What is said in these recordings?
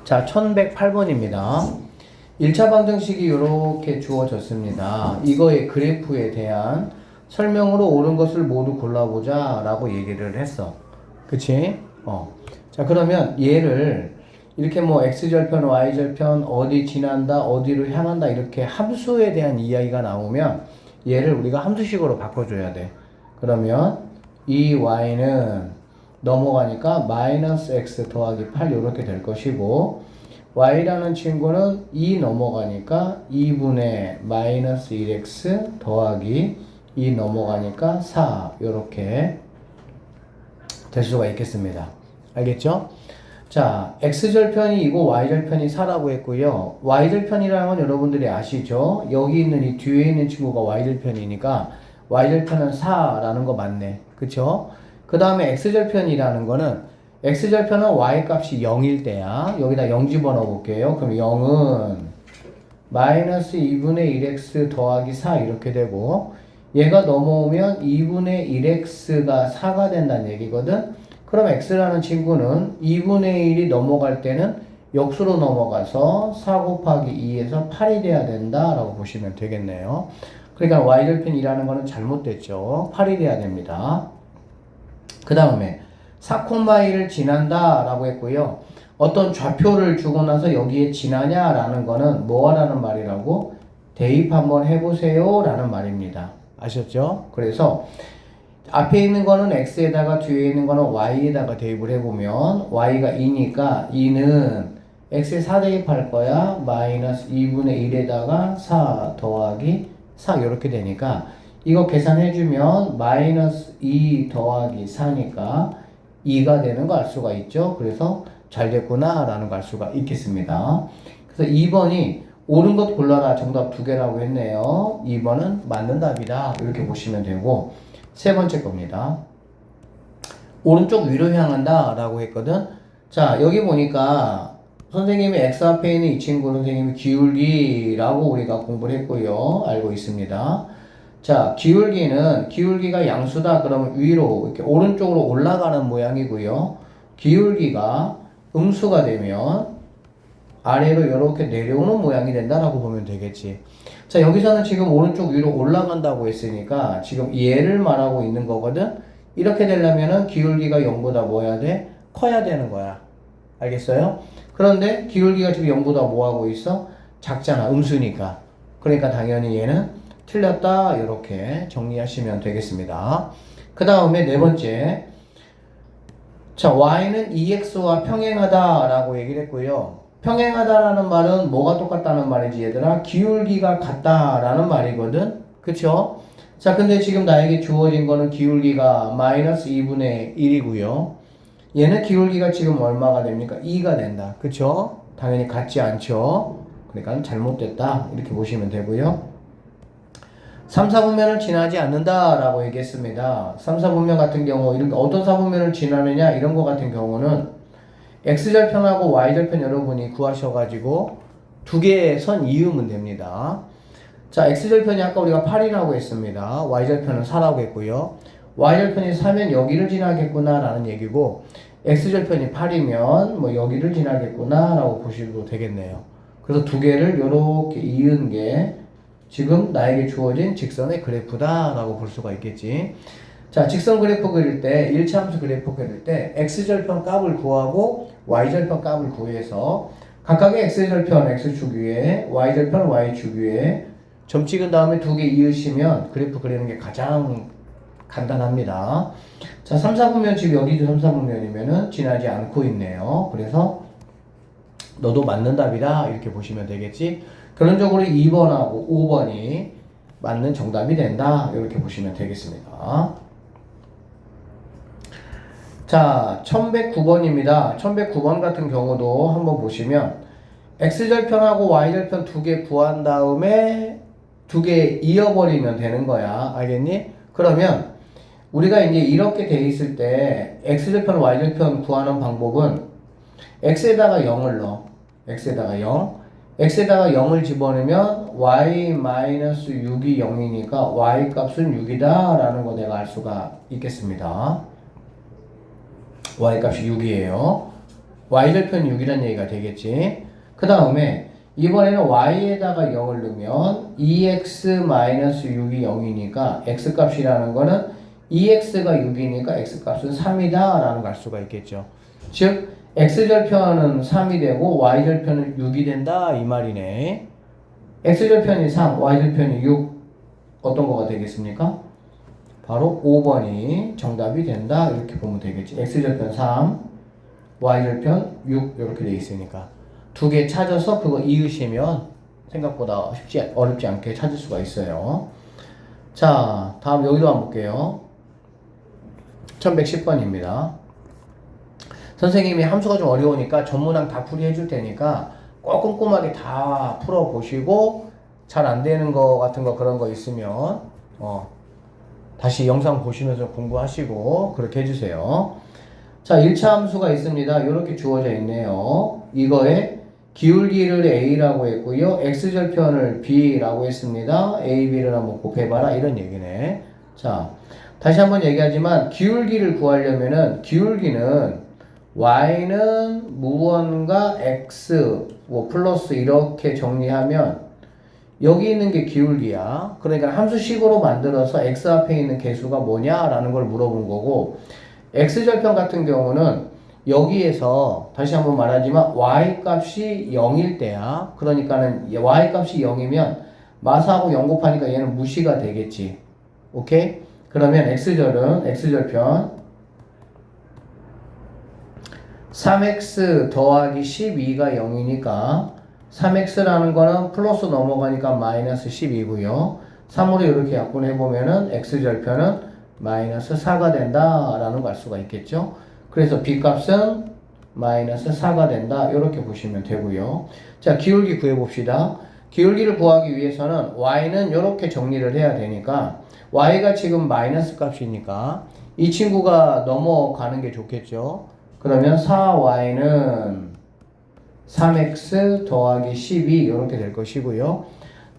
자, 1108번입니다. 1차 방정식이 이렇게 주어졌습니다. 이거의 그래프에 대한 설명으로 옳은 것을 모두 골라보자 라고 얘기를 했어. 그치? 자, 그러면 얘를 이렇게 뭐 x절편, y절편, 어디 지난다, 어디로 향한다 이렇게 함수에 대한 이야기가 나오면 얘를 우리가 함수식으로 바꿔줘야 돼. 그러면 이 y는 넘어가니까 마이너스 x 더하기 8 이렇게 될 것이고 y라는 친구는 2 넘어가니까 2분의 마이너스 1x 더하기 2 넘어가니까 4 이렇게 될 수가 있겠습니다. 알겠죠? 자, x절편이 이고 y절편이 4라고 했고요. y절편이라는 건 여러분들이 아시죠? 여기 있는 이 뒤에 있는 친구가 y절편이니까 y절편은 4라는 거 맞네. 그쵸? 그 다음에 x절편이라는 거는 x절편은 y값이 0일 때야. 여기다 0 집어넣어 볼게요. 그럼 0은 마이너스 2분의 1x 더하기 4 이렇게 되고 얘가 넘어오면 2분의 1x가 4가 된다는 얘기거든. 그럼 x라는 친구는 2분의 1이 넘어갈 때는 역수로 넘어가서 4 곱하기 2에서 8이 돼야 된다라고 보시면 되겠네요. 그러니까 y절편이라는 거는 잘못됐죠. 8이 돼야 됩니다. 그 다음에 4,2를 지난다 라고 했고요. 어떤 좌표를 주고 나서 여기에 지나냐 라는 거는 뭐 하라는 말이라고? 대입 한번 해보세요 라는 말입니다. 아셨죠? 그래서 앞에 있는 거는 x에다가 뒤에 있는 거는 y에다가 대입을 해보면 y가 2니까 2는 x에 4 대입할 거야. 마이너스 2분의 1에다가 4 더하기 4 이렇게 되니까 이거 계산해주면 마이너스 2 더하기 4니까 2가 되는 거 알 수가 있죠. 그래서 잘 됐구나 라는 거 알 수가 있겠습니다. 그래서 2번이 옳은 것 골라라 정답 2개라고 했네요. 2번은 맞는 답이다 이렇게 보시면 되고 세 번째 겁니다. 오른쪽 위로 향한다 라고 했거든. 자, 여기 보니까 선생님이 x 앞에 있는 이 친구 선생님이 기울기라고 우리가 공부를 했고요. 알고 있습니다. 자, 기울기가 양수다 그러면 위로 이렇게 오른쪽으로 올라가는 모양이고요. 기울기가 음수가 되면 아래로 이렇게 내려오는 모양이 된다라고 보면 되겠지. 자, 여기서는 지금 오른쪽 위로 올라간다고 했으니까 지금 얘를 말하고 있는 거거든. 이렇게 되려면은 기울기가 0보다 뭐 해야 돼? 커야 되는 거야. 알겠어요? 그런데 기울기가 지금 0보다 뭐 하고 있어? 작잖아. 음수니까. 그러니까 당연히 얘는 틀렸다. 이렇게 정리하시면 되겠습니다. 그 다음에 네 번째. 자, y는 2x와 평행하다 라고 얘기를 했고요. 평행하다라는 말은 뭐가 똑같다는 말이지 얘들아? 기울기가 같다라는 말이거든. 그쵸? 자, 근데 지금 나에게 주어진 거는 기울기가 마이너스 2분의 1이고요. 얘는 기울기가 지금 얼마가 됩니까? 2가 된다. 그쵸? 당연히 같지 않죠? 그러니까 잘못됐다. 이렇게 보시면 되고요. 3, 4분면을 지나지 않는다라고 얘기했습니다. 3, 4분면 같은 경우 이렇게 어떤 4분면을 지나느냐 이런 거 같은 경우는 x절편하고 y절편 여러분이 구하셔가지고 두 개의 선 이으면 됩니다. 자, x절편이 아까 우리가 8이라고 했습니다. y절편은 4라고 했고요. y절편이 4면 여기를 지나겠구나 라는 얘기고 x절편이 8이면 뭐 여기를 지나겠구나 라고 보셔도 되겠네요. 그래서 두 개를 이렇게 이은 게 지금 나에게 주어진 직선의 그래프다 라고 볼 수가 있겠지. 자, 직선 그래프 그릴 때 1차 함수 그래프 그릴 때 x절편 값을 구하고 y절편 값을 구해서 각각의 x절편 x축 위에 y절편 y축 위에 점 찍은 다음에 두 개 이으시면 그래프 그리는 게 가장 간단합니다. 자, 3, 4분면 지금 여기도 3, 4분면이면은 지나지 않고 있네요. 그래서 너도 맞는 답이다 이렇게 보시면 되겠지. 결론적으로 2번하고 5번이 맞는 정답이 된다 이렇게 보시면 되겠습니다. 자, 1109번입니다. 1109번 같은 경우도 한번 보시면 x절편하고 y절편 두 개 구한 다음에 두 개 이어버리면 되는 거야. 알겠니? 그러면 우리가 이제 이렇게 돼 있을 때 x절편, y절편 구하는 방법은 x에다가 0을 넣어. x에다가 0. x에다가 0을 집어넣으면 y-6이 0이니까 y 값은 6이다 라는 거 내가 알 수가 있겠습니다. y 값이 6이에요. y절편 6이라는 얘기가 되겠지. 그 다음에 이번에는 y에다가 0을 넣으면 2x-6이 0이니까 x값이라는 거는 2x가 6이니까 x값은 3이다 라는 걸 알 수가 있겠죠. 즉 x절편은 3이 되고 y절편은 6이 된다 이 말이네. x절편이 3, y절편이 6 어떤 거가 되겠습니까? 바로 5번이 정답이 된다 이렇게 보면 되겠지. x절편 3, y절편 6 이렇게 돼 있으니까 두 개 찾아서 그거 이으시면 생각보다 어렵지 않게 찾을 수가 있어요. 자, 다음 여기도 한번 볼게요. 1110번입니다. 선생님이 함수가 좀 어려우니까 전문항 다 풀이해 줄 테니까 꼭 꼼꼼하게 다 풀어보시고 잘 안 되는 거 같은 거 그런 거 있으면 다시 영상 보시면서 공부하시고 그렇게 해주세요. 자, 1차 함수가 있습니다. 이렇게 주어져 있네요. 이거에 기울기를 A라고 했고요. X절편을 B라고 했습니다. A, B를 한번 곱해봐라 이런 얘기네. 자, 다시 한번 얘기하지만 기울기를 구하려면은 기울기는 Y는 무언가 X 뭐 플러스 이렇게 정리하면 여기 있는 게 기울기야. 그러니까 함수식으로 만들어서 X 앞에 있는 개수가 뭐냐라는 걸 물어본 거고 X절편 같은 경우는 여기에서 다시 한번 말하지만 Y값이 0일 때야. 그러니까는 Y값이 0이면 마사하고 0 곱하니까 얘는 무시가 되겠지. 오케이? 그러면 X절편 3x 더하기 12가 0이니까 3x라는 거는 플러스 넘어가니까 마이너스 12고요. 3으로 이렇게 약분해보면은 x절편은 마이너스 4가 된다라는 걸 알 수가 있겠죠. 그래서 b값은 마이너스 4가 된다. 이렇게 보시면 되고요. 자, 기울기 구해봅시다. 기울기를 구하기 위해서는 y는 이렇게 정리를 해야 되니까 y가 지금 마이너스 값이니까 이 친구가 넘어가는 게 좋겠죠. 그러면 4y는 3x 더하기 12 이렇게 될 것이고요.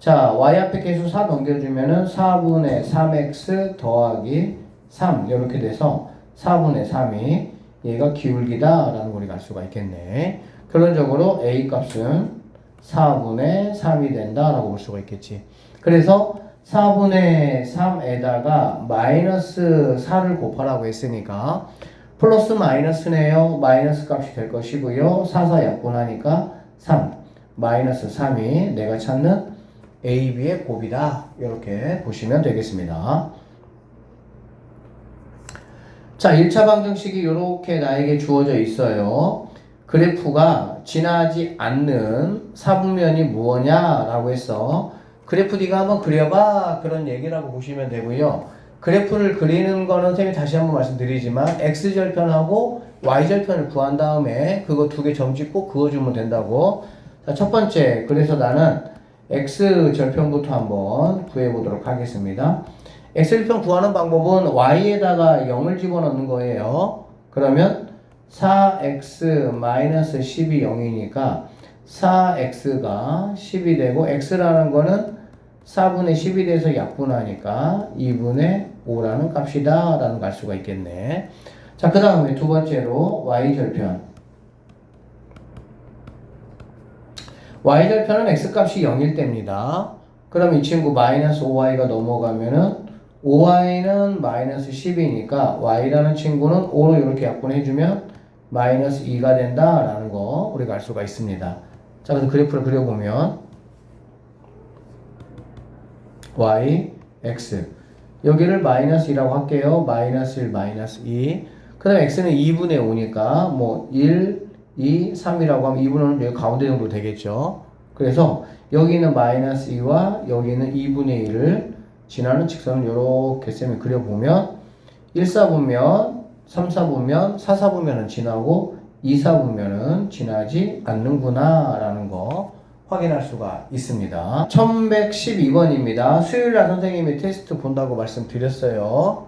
자, y 앞에 계수 4 넘겨주면은 4분의 3x 더하기 3 이렇게 돼서 4분의 3이 얘가 기울기다 라는 걸 알 수가 있겠네. 결론적으로 a 값은 4분의 3이 된다 라고 볼 수가 있겠지. 그래서 4분의 3에다가 마이너스 4를 곱하라고 했으니까 플러스 마이너스네요. 마이너스 값이 될 것이고요. 4 약분하니까 3 마이너스 3이 내가 찾는 A, B의 곱이다. 이렇게 보시면 되겠습니다. 자, 1차 방정식이 이렇게 나에게 주어져 있어요. 그래프가 지나지 않는 사분면이 무엇냐라고 해서 그래프 네가 한번 그려봐 그런 얘기라고 보시면 되고요. 그래프를 그리는 거는 선생님이 다시 한번 말씀드리지만 X절편하고 Y절편을 구한 다음에 그거 두 개 점 찍고 그어주면 된다고. 자, 첫 번째, 그래서 나는 X절편부터 한번 구해보도록 하겠습니다. X절편 구하는 방법은 Y에다가 0을 집어넣는 거예요. 그러면 4x-12이 0이니까 4x가 10이 되고 x라는 거는 4분의 10이 돼서 약분하니까 2분의 5라는 값이다 라는 걸 알 수가 있겠네. 자, 그 다음에 두 번째로 y절편. y절편은 x값이 0일 때입니다. 그럼 이 친구 마이너스 5y가 넘어가면은 5y는 마이너스 10이니까 y라는 친구는 5로 이렇게 약분해주면 마이너스 2가 된다 라는 거 우리가 알 수가 있습니다. 자, 그래서 그래프를 그려보면 y, x 여기를 마이너스 2라고 할게요. 마이너스 1, 마이너스 2. 그 다음에 x는 2분의 5니까 뭐 1, 2, 3이라고 하면 2분의 5는 여기 가운데 정도 되겠죠. 그래서 여기는 마이너스 2와 여기는 2분의 1을 지나는 직선을 이렇게 쌤이 그려보면 1, 4분면, 3, 4분면, 4, 4분면은 지나고 2, 4분면은 지나지 않는구나 라는 거 확인할 수가 있습니다. 1112번입니다. 수요일날 선생님이 테스트 본다고 말씀드렸어요.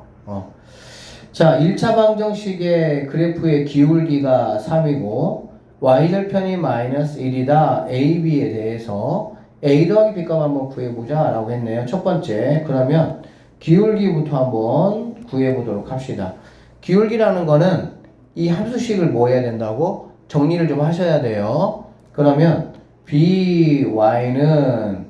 자, 1차 방정식의 그래프의 기울기가 3이고 y절편이 마이너스 1이다. a, b에 대해서 a 더하기 b값 한번 구해보자 라고 했네요. 첫 번째, 그러면 기울기부터 한번 구해보도록 합시다. 기울기라는 거는 이 함수식을 뭐 해야 된다고? 정리를 좀 하셔야 돼요. 그러면 by는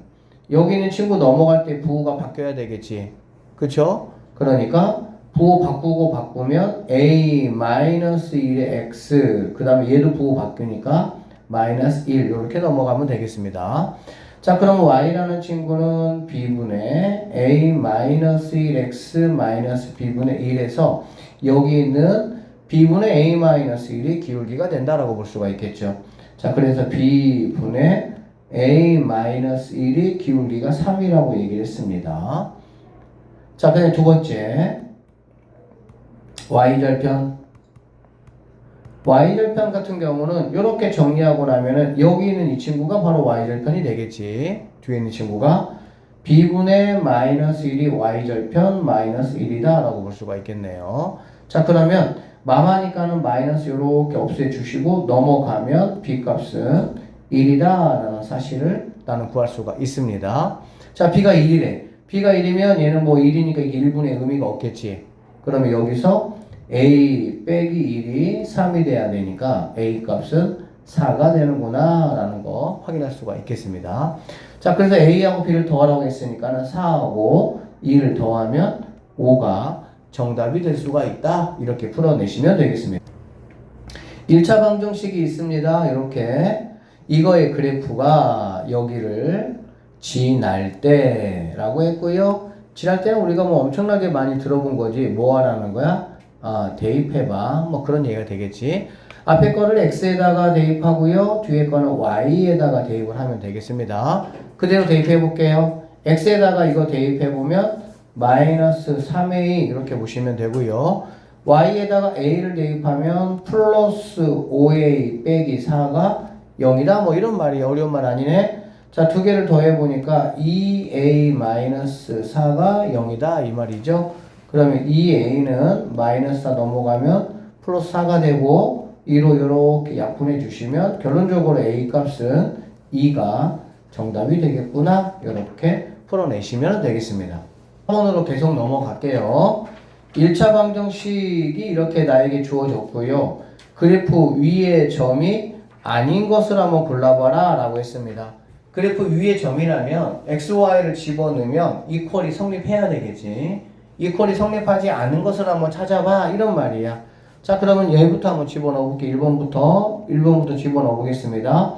여기 있는 친구 넘어갈 때 부호가 바뀌어야 되겠지. 그쵸? 그러니까 부호 바꾸고 바꾸면 a-1의 x 그 다음에 얘도 부호 바뀌니까 마이너스 1 이렇게 넘어가면 되겠습니다. 자, 그럼 y라는 친구는 b분의 a-1x 마이너스 b분의 1에서 여기 있는 b분의 a-1이 기울기가 된다라고 볼 수가 있겠죠. 자, 그래서 b분의 a-1이 기울기가 3이라고 얘기를 했습니다. 자, 그다음에 두 번째 y절편. y절편 같은 경우는 이렇게 정리하고 나면은 여기 있는 이 친구가 바로 y절편이 되겠지. 뒤에 있는 친구가 b분의 마이너스 1이 y절편 마이너스 1이다 라고 볼 수가 있겠네요. 자, 그러면 마마니까는 마이너스 이렇게 없애주시고 넘어가면 b값은 1이다 라는 사실을 나는 구할 수가 있습니다. 자, b가 1이래. b가 1이면 얘는 뭐 1이니까 이게 1분의 의미가 없겠지. 그러면 여기서 a 빼기 1이 3이 돼야 되니까 a 값은 4가 되는구나 라는 거 확인할 수가 있겠습니다. 자, 그래서 a하고 b를 더하라고 했으니까 4하고 2를 더하면 5가 정답이 될 수가 있다. 이렇게 풀어내시면 되겠습니다. 1차 방정식이 있습니다. 이렇게 이거의 그래프가 여기를 지날 때라고 했고요. 지날 때는 우리가 뭐 엄청나게 많이 들어본 거지. 뭐 하라는 거야? 대입해봐. 뭐 그런 얘기가 되겠지. 앞에 거를 x에다가 대입하고요. 뒤에 거는 y에다가 대입을 하면 되겠습니다. 그대로 대입해 볼게요. x에다가 이거 대입해 보면 마이너스 3a 이렇게 보시면 되고요. y에다가 a를 대입하면 플러스 5a 빼기 4가 0이다. 뭐 이런 말이 어려운 말 아니네. 자, 두 개를 더해보니까 2a-4가 0이다 이 말이죠. 그러면 2a는 마이너스 4 넘어가면 플러스 4가 되고 2로 이렇게 약분해 주시면 결론적으로 a 값은 2가 정답이 되겠구나. 이렇게 풀어내시면 되겠습니다. 3번으로 계속 넘어갈게요. 1차 방정식이 이렇게 나에게 주어졌고요. 그래프 위의 점이 아닌 것을 한번 골라봐라 라고 했습니다. 그래프 위의 점이라면 xy를 집어넣으면 이퀄이 성립해야 되겠지. 이퀄이 성립하지 않은 것을 한번 찾아봐 이런 말이야. 자, 그러면 얘부터 한번 집어넣어 볼게. 1번부터 집어넣어 보겠습니다.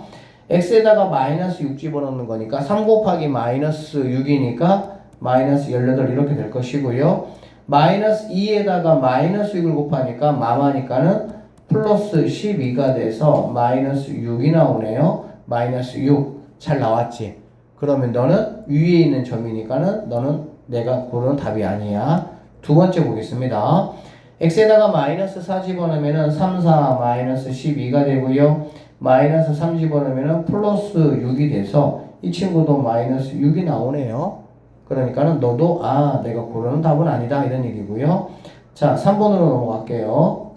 x에다가 마이너스 6 집어넣는 거니까 3 곱하기 마이너스 6이니까 마이너스 18 이렇게 될 것이고요. 마이너스 2에다가 마이너스 6을 곱하니까 마마니까는 플러스 12가 돼서 마이너스 6이 나오네요. 마이너스 6 잘 나왔지. 그러면 너는 위에 있는 점이니까는 너는 내가 고르는 답이 아니야. 두 번째 보겠습니다. x에다가 마이너스 4 집어넣으면 3, 4 마이너스 12가 되고요. 마이너스 3 집어넣으면 플러스 6이 돼서 이 친구도 마이너스 6이 나오네요. 그러니까는 너도 내가 고르는 답은 아니다 이런 얘기고요. 자, 3번으로 넘어갈게요.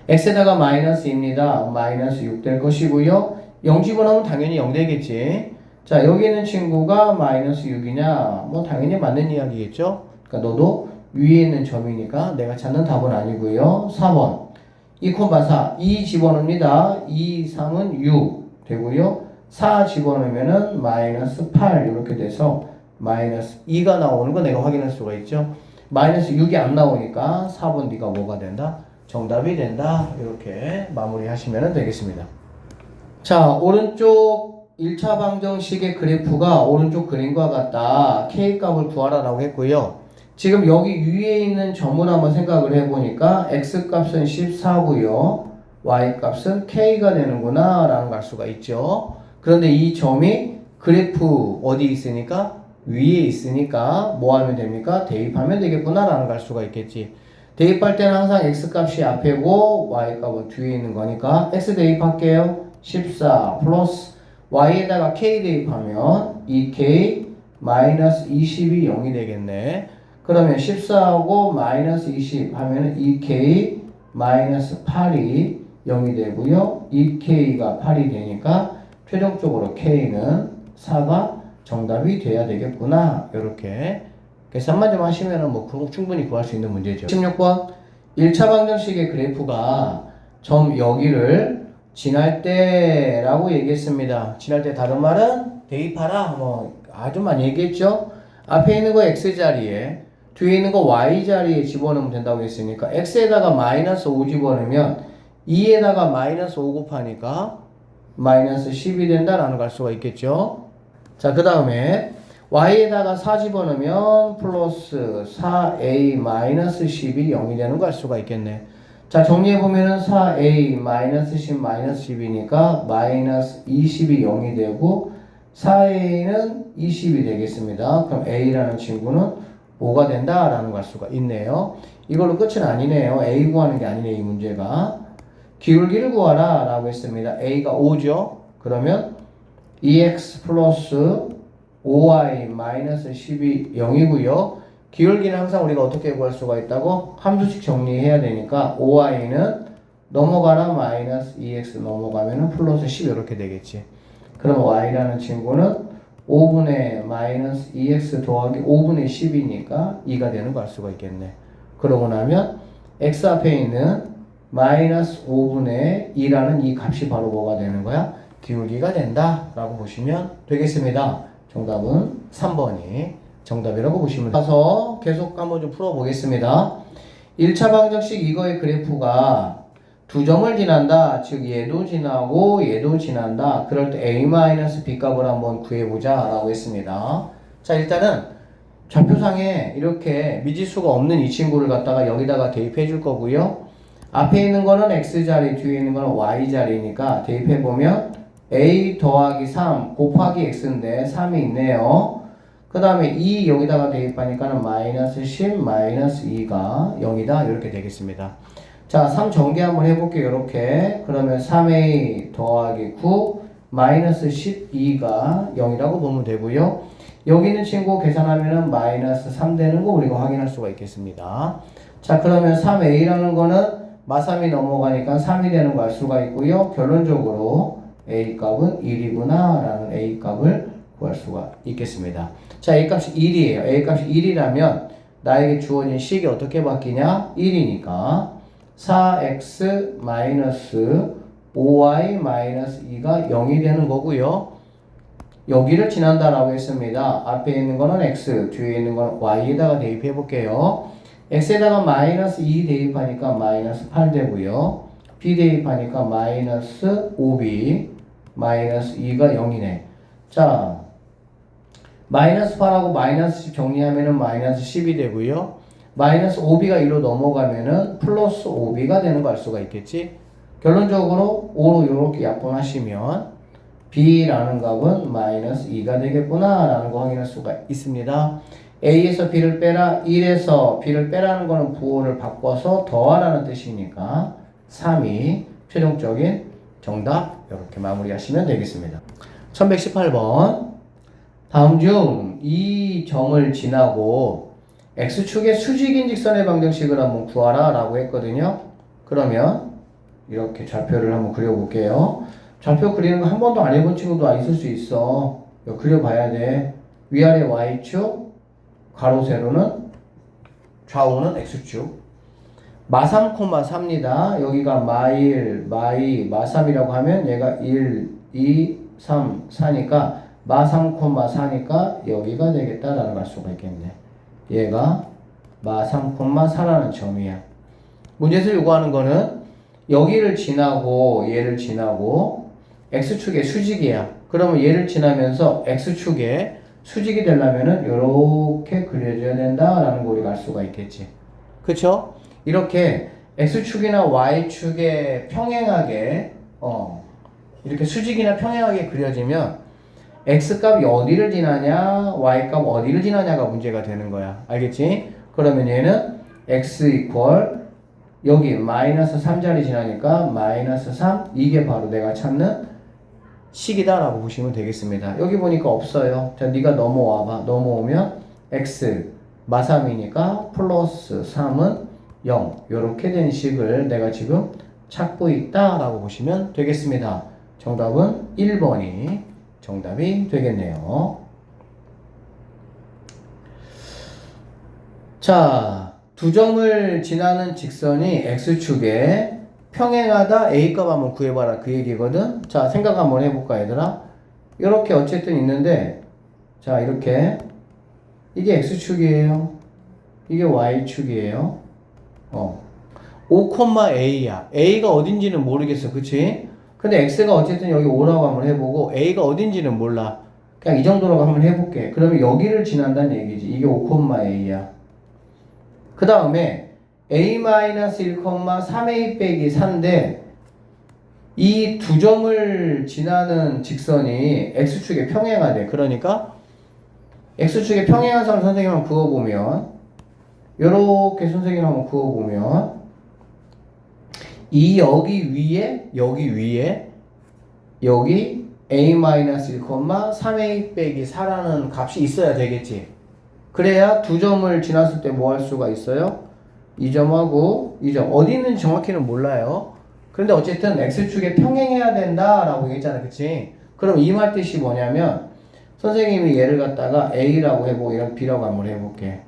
x에다가 마이너스입니다. 마이너스 6 될 것이고요. 0 집어넣으면 당연히 0 되겠지. 자, 여기 있는 친구가 마이너스 6이냐? 뭐 당연히 맞는 이야기겠죠. 그러니까 너도 위에 있는 점이니까 내가 찾는 답은 아니고요. 4번 2,4 2 집어넣습니다. 2, 3은 6 되고요. 4 집어넣으면은 마이너스 8 이렇게 돼서 마이너스 2가 나오는 거 내가 확인할 수가 있죠. 마이너스 6이 안 나오니까 4번 네가 뭐가 된다? 정답이 된다. 이렇게 마무리하시면 되겠습니다. 자, 오른쪽 1차 방정식의 그래프가 오른쪽 그림과 같다. K값을 구하라 라고 했고요. 지금 여기 위에 있는 점을 한번 생각을 해보니까 X값은 14고요. Y값은 K가 되는구나 라는 걸 알 수가 있죠. 그런데 이 점이 그래프 어디 있으니까? 위에 있으니까 뭐 하면 됩니까? 대입하면 되겠구나 라는 걸 알 수가 있겠지. 대입할 때는 항상 X값이 앞에고 Y값은 뒤에 있는 거니까 X 대입할게요. 14 플러스 Y에다가 K 대입하면 2K 마이너스 20이 0이 되겠네. 그러면 14하고 마이너스 20 하면 2K 마이너스 8이 0이 되고요. 2K가 8이 되니까 최종적으로 K는 4가 정답이 돼야 되겠구나. 이렇게 계산만 좀 하시면 뭐 충분히 구할 수 있는 문제죠. 16번 1차 방정식의 그래프가 점 여기를 지날 때라고 얘기했습니다. 지날 때 다른 말은 대입하라 뭐 아주 많이 얘기했죠. 앞에 있는 거 x자리에 뒤에 있는 거 y자리에 집어넣으면 된다고 했으니까 x에다가 마이너스 5 집어넣으면 2에다가 마이너스 5 곱하니까 마이너스 10이 된다라는 걸 알 수가 있겠죠. 자, 그 다음에 y에다가 4 집어넣으면 플러스 4a 마이너스 10이 0이 되는 걸 알 수가 있겠네. 자, 정리해보면은 4a 마이너스 10 마이너스 10이니까 마이너스 20이 0이 되고 4a는 20이 되겠습니다. 그럼 a라는 친구는 5가 된다라는 걸 알 수가 있네요. 이걸로 끝은 아니네요. a 구하는 게 아니네, 이 문제가. 기울기를 구하라 라고 했습니다. a가 5죠. 그러면 2x 플러스 5y 마이너스 10이 0이고요. 기울기는 항상 우리가 어떻게 구할 수가 있다고? 함수식 정리해야 되니까 5y는 넘어가라 마이너스 2x 넘어가면은 플러스 10 이렇게 되겠지. 그럼 y라는 친구는 5분의 마이너스 2x 더하기 5분의 10이니까 2가 되는 걸 알 수가 있겠네. 그러고 나면 x 앞에 있는 마이너스 5분의 2라는 이 값이 바로 뭐가 되는 거야? 기울기가 된다 라고 보시면 되겠습니다. 정답은 3번이 정답이라고 보시면 돼요. 가서 계속 한번 좀 풀어보겠습니다. 1차 방정식 이거의 그래프가 두 점을 지난다. 즉 얘도 지나고 얘도 지난다. 그럴 때 a-b 값을 한번 구해보자 라고 했습니다. 자, 일단은 좌표상에 이렇게 미지수가 없는 이 친구를 갖다가 여기다가 대입해 줄 거고요. 앞에 있는 거는 x자리, 뒤에 있는 거는 y자리니까 대입해보면 a 더하기 3 곱하기 x인데 3이 있네요. 그 다음에 2 여기다가 대입하니까는 마이너스 10 마이너스 2가 0이다 이렇게 되겠습니다. 자, 3 전개 한번 해볼게요. 이렇게. 그러면 3a 더하기 9 마이너스 12가 0이라고 보면 되고요. 여기 있는 친구 계산하면은 마이너스 3 되는 거 우리가 확인할 수가 있겠습니다. 자, 그러면 3a라는 거는 마3이 넘어가니까 3이 되는 거 알 수가 있고요. 결론적으로 a 값은 1이구나 라는 a 값을 구할 수가 있겠습니다. 자, a 값이 1이에요. a 값이 1이라면 나에게 주어진 식이 어떻게 바뀌냐? 1이니까 4x 마이너스 5y 마이너스 2가 0이 되는 거고요. 여기를 지난다라고 했습니다. 앞에 있는 거는 x, 뒤에 있는 거는 y에다가 대입해 볼게요. x에다가 마이너스 2 대입하니까 마이너스 8 되고요. b 대입하니까 마이너스 5b 마이너스 2가 0이네. 자, 마이너스 8하고 마이너스 10 정리하면은 마이너스 10이 되고요. 마이너스 5b가 1로 넘어가면은 플러스 5b가 되는 거 알 수가 있겠지. 결론적으로 5로 이렇게 약분하시면 b라는 값은 마이너스 2가 되겠구나 라는 거 확인할 수가 있습니다. a에서 b를 빼라, 1에서 b를 빼라는 거는 부호를 바꿔서 더하라는 뜻이니까 3이 최종적인 정답 이렇게 마무리하시면 되겠습니다. 1118번 다음 중 이 점을 지나고 x축의 수직인 직선의 방정식을 한번 구하라 라고 했거든요. 그러면 이렇게 좌표를 한번 그려볼게요. 좌표 그리는 거 한 번도 안 해본 친구도 있을 수 있어. 이거 그려봐야 돼. 위아래 y축, 가로 세로는 좌우는 x축. 마3, 3입니다. 여기가 마1, 마2, 마3이라고 하면 얘가 1, 2, 3, 4니까 마3, 4니까 여기가 되겠다라는 걸 알 수가 있겠네. 얘가 마3, 4라는 점이야. 문제에서 요구하는 거는 여기를 지나고 얘를 지나고 x축의 수직이야. 그러면 얘를 지나면서 x축의 수직이 되려면은 이렇게 그려줘야 된다라는 걸 우리가 알 수가 있겠지. 그쵸? 이렇게 x축이나 y축에 평행하게 이렇게 수직이나 평행하게 그려지면 x값이 어디를 지나냐 y값 어디를 지나냐가 문제가 되는 거야. 알겠지? 그러면 얘는 x 이퀄 여기 마이너스 3자리 지나니까 마이너스 3 이게 바로 내가 찾는 식이다 라고 보시면 되겠습니다. 여기 보니까 없어요. 자, 네가 넘어와봐. 넘어오면 x 마3이니까 플러스 3은 0 요렇게 된 식을 내가 지금 찾고 있다 라고 보시면 되겠습니다. 정답은 1번이 정답이 되겠네요. 자, 두 점을 지나는 직선이 x축에 평행하다 A값 한번 구해봐라 그 얘기거든. 자, 생각 한번 해볼까 얘들아. 이렇게 어쨌든 있는데, 자, 이렇게 이게 X축이에요. 이게 Y축이에요. 5,A야. A가 어딘지는 모르겠어. 그치? 근데 X가 어쨌든 여기 5라고 한번 해보고 A가 어딘지는 몰라. 그냥 이 정도로 한번 해볼게. 그러면 여기를 지난다는 얘기지. 이게 5,A야. 그 다음에 A-1,3A 빼기 4인데 이 두 점을 지나는 직선이 X축에 평행하대. 그러니까 X축에 평행한 선을 선생님 한번 그어보면 요렇게 선생님 한번 그어보면 이 여기 위에 여기 A-1,3A 빼기 4라는 값이 있어야 되겠지. 그래야 두 점을 지났을 때 뭐 할 수가 있어요? 이 점하고 이 점 어디 있는지 정확히는 몰라요. 그런데 어쨌든 X축에 평행해야 된다라고 얘기했잖아. 그치? 그럼 이 말 뜻이 뭐냐면 선생님이 얘를 갖다가 A라고 해보고 이런 B라고 한번 해볼게.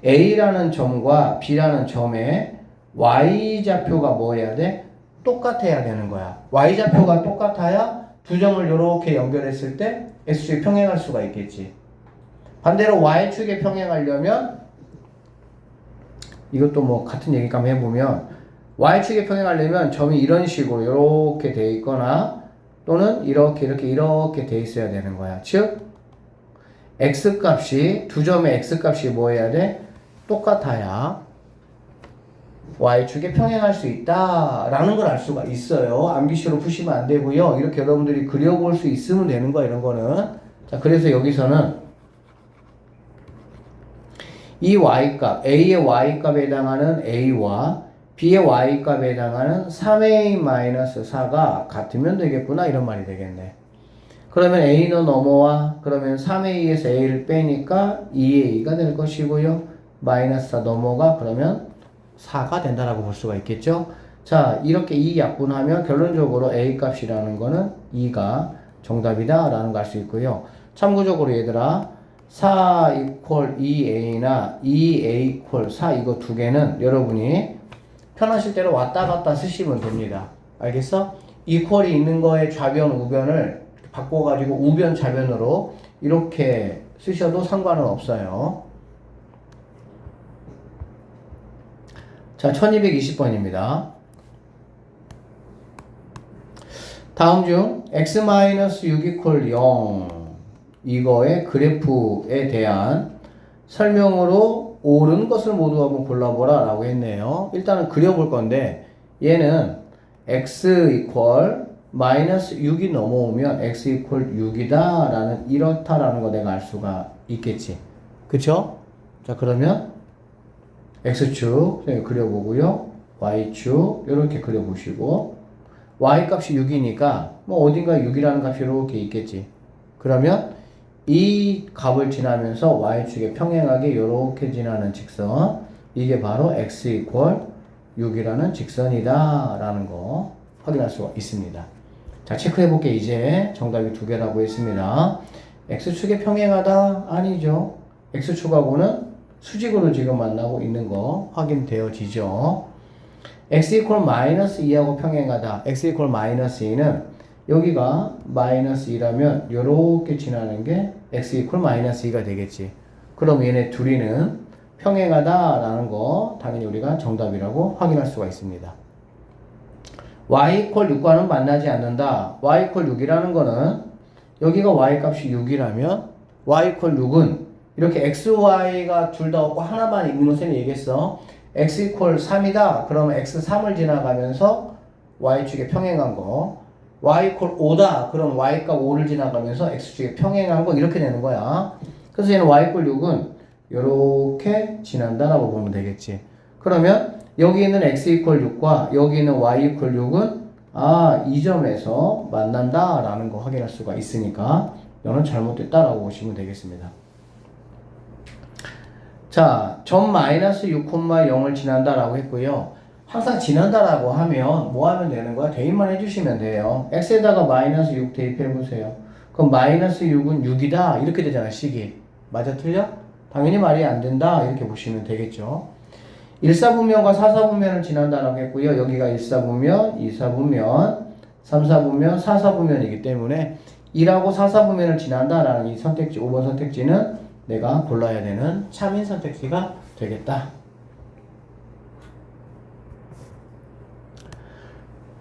A라는 점과 B라는 점의 Y좌표가 뭐 해야 돼? 똑같아야 되는 거야. Y좌표가 똑같아야 두 점을 이렇게 연결했을 때 X축에 평행할 수가 있겠지. 반대로 Y축에 평행하려면 이것도 뭐 같은 얘기 한번 해보면 Y축에 평행하려면 점이 이런 식으로 이렇게 돼 있거나 또는 이렇게 돼 있어야 되는 거야. 즉 X값이 두 점의 X값이 뭐 해야 돼? 똑같아야 Y축에 평행할 수 있다라는 걸 알 수가 있어요. 암기식으로 푸시면 안 되고요. 이렇게 여러분들이 그려볼 수 있으면 되는 거야, 이런 거는. 자, 그래서 여기서는 이 Y값, A의 Y값에 해당하는 A와 B의 Y값에 해당하는 3A-4가 같으면 되겠구나, 이런 말이 되겠네. 그러면 A는 넘어와. 그러면 3A에서 A를 빼니까 2A가 될 것이고요. 마이너스 4 넘어가. 그러면 4가 된다라고 볼 수가 있겠죠. 자, 이렇게 이 약분하면 결론적으로 A 값이라는 거는 2가 정답이다 라는 걸 알 수 있고요. 참고적으로 얘들아 4 equal 2A나 2A equal 4 이거 두 개는 여러분이 편하실 대로 왔다 갔다 쓰시면 됩니다. 알겠어? equal이 있는 거에 좌변, 우변을 바꿔가지고 우변, 좌변으로 이렇게 쓰셔도 상관은 없어요. 자, 1220번입니다. 다음 중 x-6 equal 0 이거의 그래프에 대한 설명으로 옳은 것을 모두 한번 골라보라 라고 했네요. 일단은 그려볼 건데 얘는 x equal 마이너스 6이 넘어오면 x equal 6이다 라는 이렇다라는 거 내가 알 수가 있겠지. 그쵸? 자, 그러면 X축 그려보고요. Y축 이렇게 그려보시고 Y값이 6이니까 뭐 어딘가 6이라는 값이 이렇게 있겠지. 그러면 이 값을 지나면서 Y축에 평행하게 이렇게 지나는 직선 이게 바로 X equal 6이라는 직선이다 라는 거 확인할 수가 있습니다. 자, 체크해볼게. 이제 정답이 두 개라고 했습니다. X축에 평행하다? 아니죠. X축하고는 수직으로 지금 만나고 있는 거 확인되어지죠. x equal 마이너스 2하고 평행하다. x equal 마이너스 2는 여기가 마이너스 2라면 요렇게 지나는 게 x equal 마이너스 2가 되겠지. 그럼 얘네 둘이는 평행하다 라는 거 당연히 우리가 정답이라고 확인할 수가 있습니다. y equal 6과는 만나지 않는다. y equal 6이라는 거는 여기가 y 값이 6이라면 y equal 6은 이렇게 x, y가 둘 다 없고 하나만 있는 것을 얘기했어. x equal 3이다. 그러면 x 3을 지나가면서 y축에 평행한 거. y equal 5다. 그럼 y값 5를 지나가면서 x축에 평행한 거 이렇게 되는 거야. 그래서 얘는 y equal 6은 이렇게 지난다라고 보면 되겠지. 그러면 여기 있는 x equal 6과 여기 있는 y equal 6은 이 점에서 만난다라는 거 확인할 수가 있으니까 이거는 잘못됐다라고 보시면 되겠습니다. 자, 점 마이너스 6,0을 지난다라고 했고요. 항상 지난다라고 하면 뭐 하면 되는 거야? 대입만 해주시면 돼요. x에다가 마이너스 6 대입해보세요. 그럼 마이너스 6은 6이다 이렇게 되잖아, 식이. 맞아, 틀려? 당연히 말이 안 된다 이렇게 보시면 되겠죠. 1사분면과 4사분면을 지난다라고 했고요. 여기가 1사분면, 2사분면, 3사분면, 4사분면이기 때문에 1하고 4사분면을 지난다라는 이 선택지, 5번 선택지는 내가 골라야 되는 참인 선택지가 되겠다.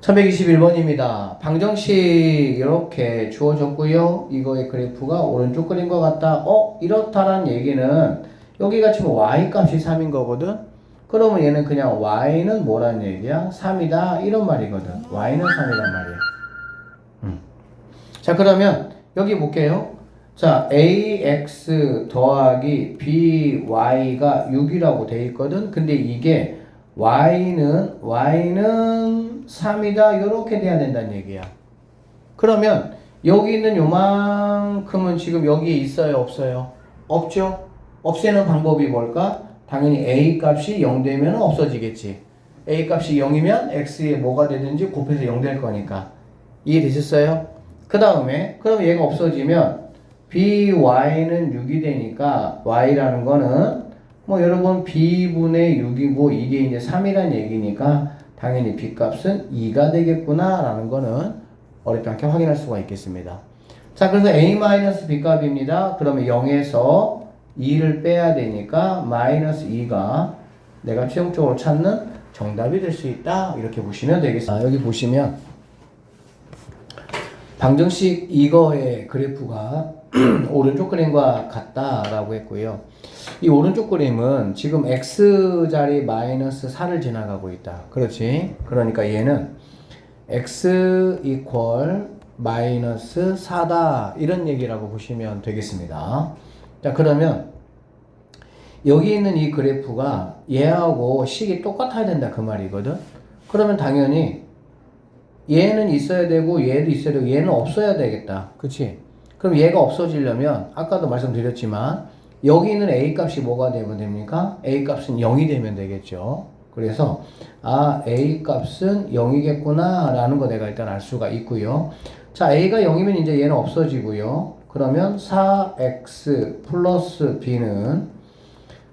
1121번입니다. 방정식 이렇게 주어졌고요. 이거의 그래프가 오른쪽 그린 것 같다. 이렇다란 얘기는 여기가 지금 y 값이 3인 거거든. 그러면 얘는 그냥 y는 뭐란 얘기야? 3이다 이런 말이거든. y는 3이란 말이야. 자, 그러면 여기 볼게요. 자, ax 더하기 by가 6이라고 돼 있거든. 근데 이게 y는 3이다 이렇게 돼야 된다는 얘기야. 그러면 여기 있는 요만큼은 지금 여기에 있어요, 없어요? 없죠? 없애는 방법이 뭘까? 당연히 a 값이 0 되면 없어지겠지. a 값이 0이면 x에 뭐가 되든지 곱해서 0 될 거니까. 이해되셨어요? 그 다음에 그럼 얘가 없어지면 by는 6이 되니까 y라는 거는 뭐 여러분 b분의 6이고 이게 이제 3이란 얘기니까 당연히 b값은 2가 되겠구나 라는 거는 어렵지 않게 확인할 수가 있겠습니다. 자, 그래서 a-b 값입니다. 그러면 0에서 2를 빼야 되니까 마이너스 2가 내가 최종적으로 찾는 정답이 될 수 있다 이렇게 보시면 되겠습니다. 여기 보시면 방정식 이거의 그래프가 오른쪽 그림과 같다라고 했고요. 이 오른쪽 그림은 지금 x자리 마이너스 4를 지나가고 있다. 그렇지? 그러니까 얘는 x 이퀄 마이너스 4다 이런 얘기라고 보시면 되겠습니다. 자, 그러면 여기 있는 이 그래프가 얘하고 식이 똑같아야 된다 그 말이거든. 그러면 당연히 얘는 있어야 되고 얘도 있어야 되고 얘는 없어야 되겠다. 그치? 그럼 얘가 없어지려면 아까도 말씀드렸지만 여기 있는 a 값이 뭐가 되면 됩니까? a 값은 0이 되면 되겠죠. 그래서 a 값은 0이겠구나 라는 거 내가 일단 알 수가 있고요. 자, a가 0이면 이제 얘는 없어지고요. 그러면 4x 플러스 b는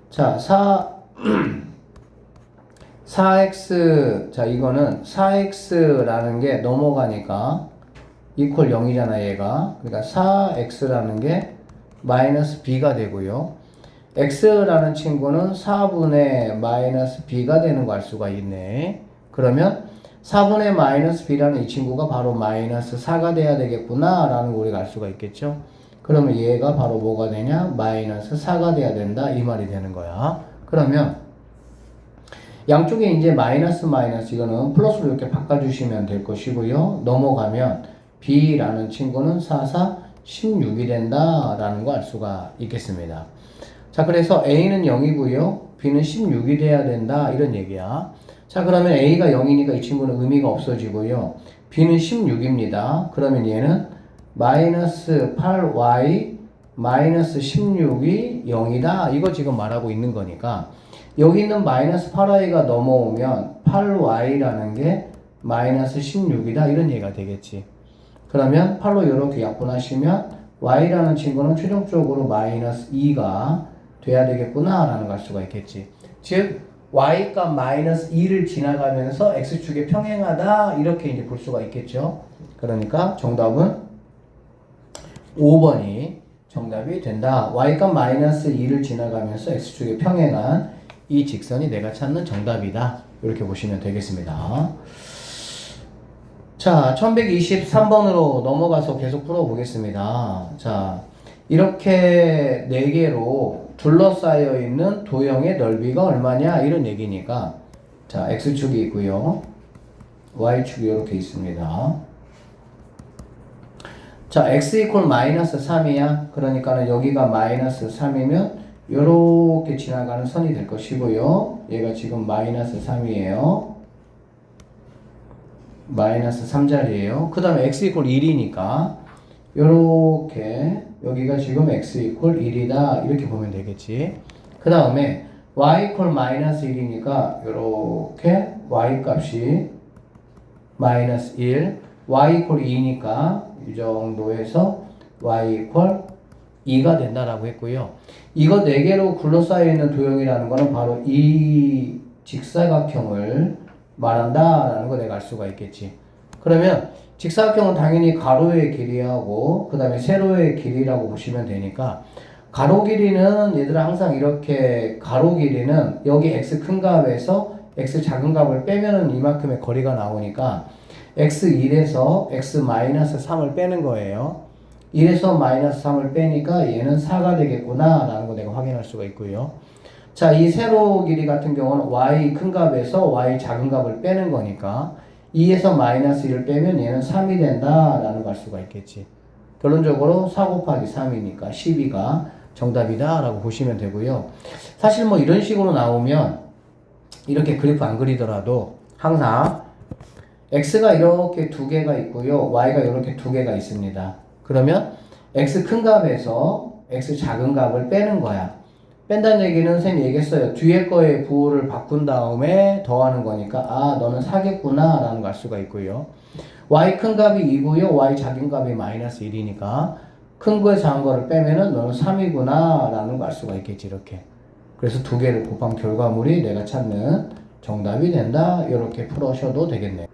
자 4x 자 이거는 4x라는 게 넘어가니까 이퀄 0이잖아 얘가. 그러니까 4x라는 게 마이너스 b가 되고요. x라는 친구는 4분의 마이너스 b가 되는 거 알 수가 있네. 그러면 4분의 마이너스 b라는 이 친구가 바로 마이너스 4가 돼야 되겠구나 라는 거 우리가 알 수가 있겠죠. 그러면 얘가 바로 뭐가 되냐? 마이너스 4가 돼야 된다 이 말이 되는 거야. 그러면 양쪽에 이제 마이너스 이거는 플러스로 이렇게 바꿔주시면 될 것이고요. 넘어가면 b라는 친구는 4, 16이 된다라는 거 알 수가 있겠습니다. 자, 그래서 a는 0이고요. b는 16이 돼야 된다 이런 얘기야. 자, 그러면 a가 0이니까 이 친구는 의미가 없어지고요. b는 16입니다. 그러면 얘는 마이너스 8y 마이너스 16이 0이다. 이거 지금 말하고 있는 거니까 여기 있는 마이너스 8y가 넘어오면 8y라는 게 마이너스 16이다 이런 얘기가 되겠지. 그러면 8로 이렇게 약분하시면 y라는 친구는 최종적으로 마이너스 2가 돼야 되겠구나 라는 걸 알 수가 있겠지. 즉 y값 마이너스 2를 지나가면서 x축에 평행하다 이렇게 이제 볼 수가 있겠죠. 그러니까 정답은 5번이 정답이 된다. y값 마이너스 2를 지나가면서 x축에 평행한 이 직선이 내가 찾는 정답이다. 이렇게 보시면 되겠습니다. 자, 1123번으로 넘어가서 계속 풀어보겠습니다. 자, 이렇게 4개로 둘러싸여 있는 도형의 넓이가 얼마냐 이런 얘기니까 자, x축이 있고요. y축이 이렇게 있습니다. 자, x 이퀄 마이너스 3이야. 그러니까는 여기가 마이너스 3이면 요렇게 지나가는 선이 될 것이고요. 얘가 지금 마이너스 3이에요. 마이너스 3자리에요. 그 다음에 x 이퀄 1이니까 요렇게 여기가 지금 x 이퀄 1이다 이렇게 보면 되겠지. 그 다음에 y 이퀄 마이너스 1이니까 요렇게 y 값이 마이너스 1 y 이퀄 2니까 이 정도에서 y 이퀄 2가 된다라고 했고요. 이거 4개로 굴러싸여 있는 도형이라는 거는 바로 이 직사각형을 말한다라는 거 내가 알 수가 있겠지. 그러면 직사각형은 당연히 가로의 길이하고 그 다음에 세로의 길이라고 보시면 되니까 가로 길이는 얘들아 항상 이렇게 가로 길이는 여기 x 큰 값에서 x 작은 값을 빼면은 이만큼의 거리가 나오니까 x1에서 x-3을 빼는 거예요. 1에서 -3을 빼니까 얘는 4가 되겠구나 라는 거 내가 확인할 수가 있고요. 자, 이 세로 길이 같은 경우는 y 큰 값에서 y 작은 값을 빼는 거니까 2에서 -1을 빼면 얘는 3이 된다 라는 걸 알 수가 있겠지. 결론적으로 4 곱하기 3이니까 12가 정답이다 라고 보시면 되고요. 사실 뭐 이런 식으로 나오면 이렇게 그래프 안 그리더라도 항상 x가 이렇게 두 개가 있고요. y가 이렇게 두 개가 있습니다. 그러면 x 큰 값에서 x 작은 값을 빼는 거야. 뺀다는 얘기는 선생님이 얘기했어요. 뒤에 거에 부호를 바꾼 다음에 더하는 거니까 아 너는 4겠구나 라는 걸 알 수가 있고요. y 큰 값이 2고요. y 작은 값이 -1이니까 큰 거에 작은 거를 빼면은 너는 3이구나 라는 걸 알 수가 있겠지. 이렇게. 그래서 두 개를 곱한 결과물이 내가 찾는 정답이 된다. 이렇게 풀으셔도 되겠네요.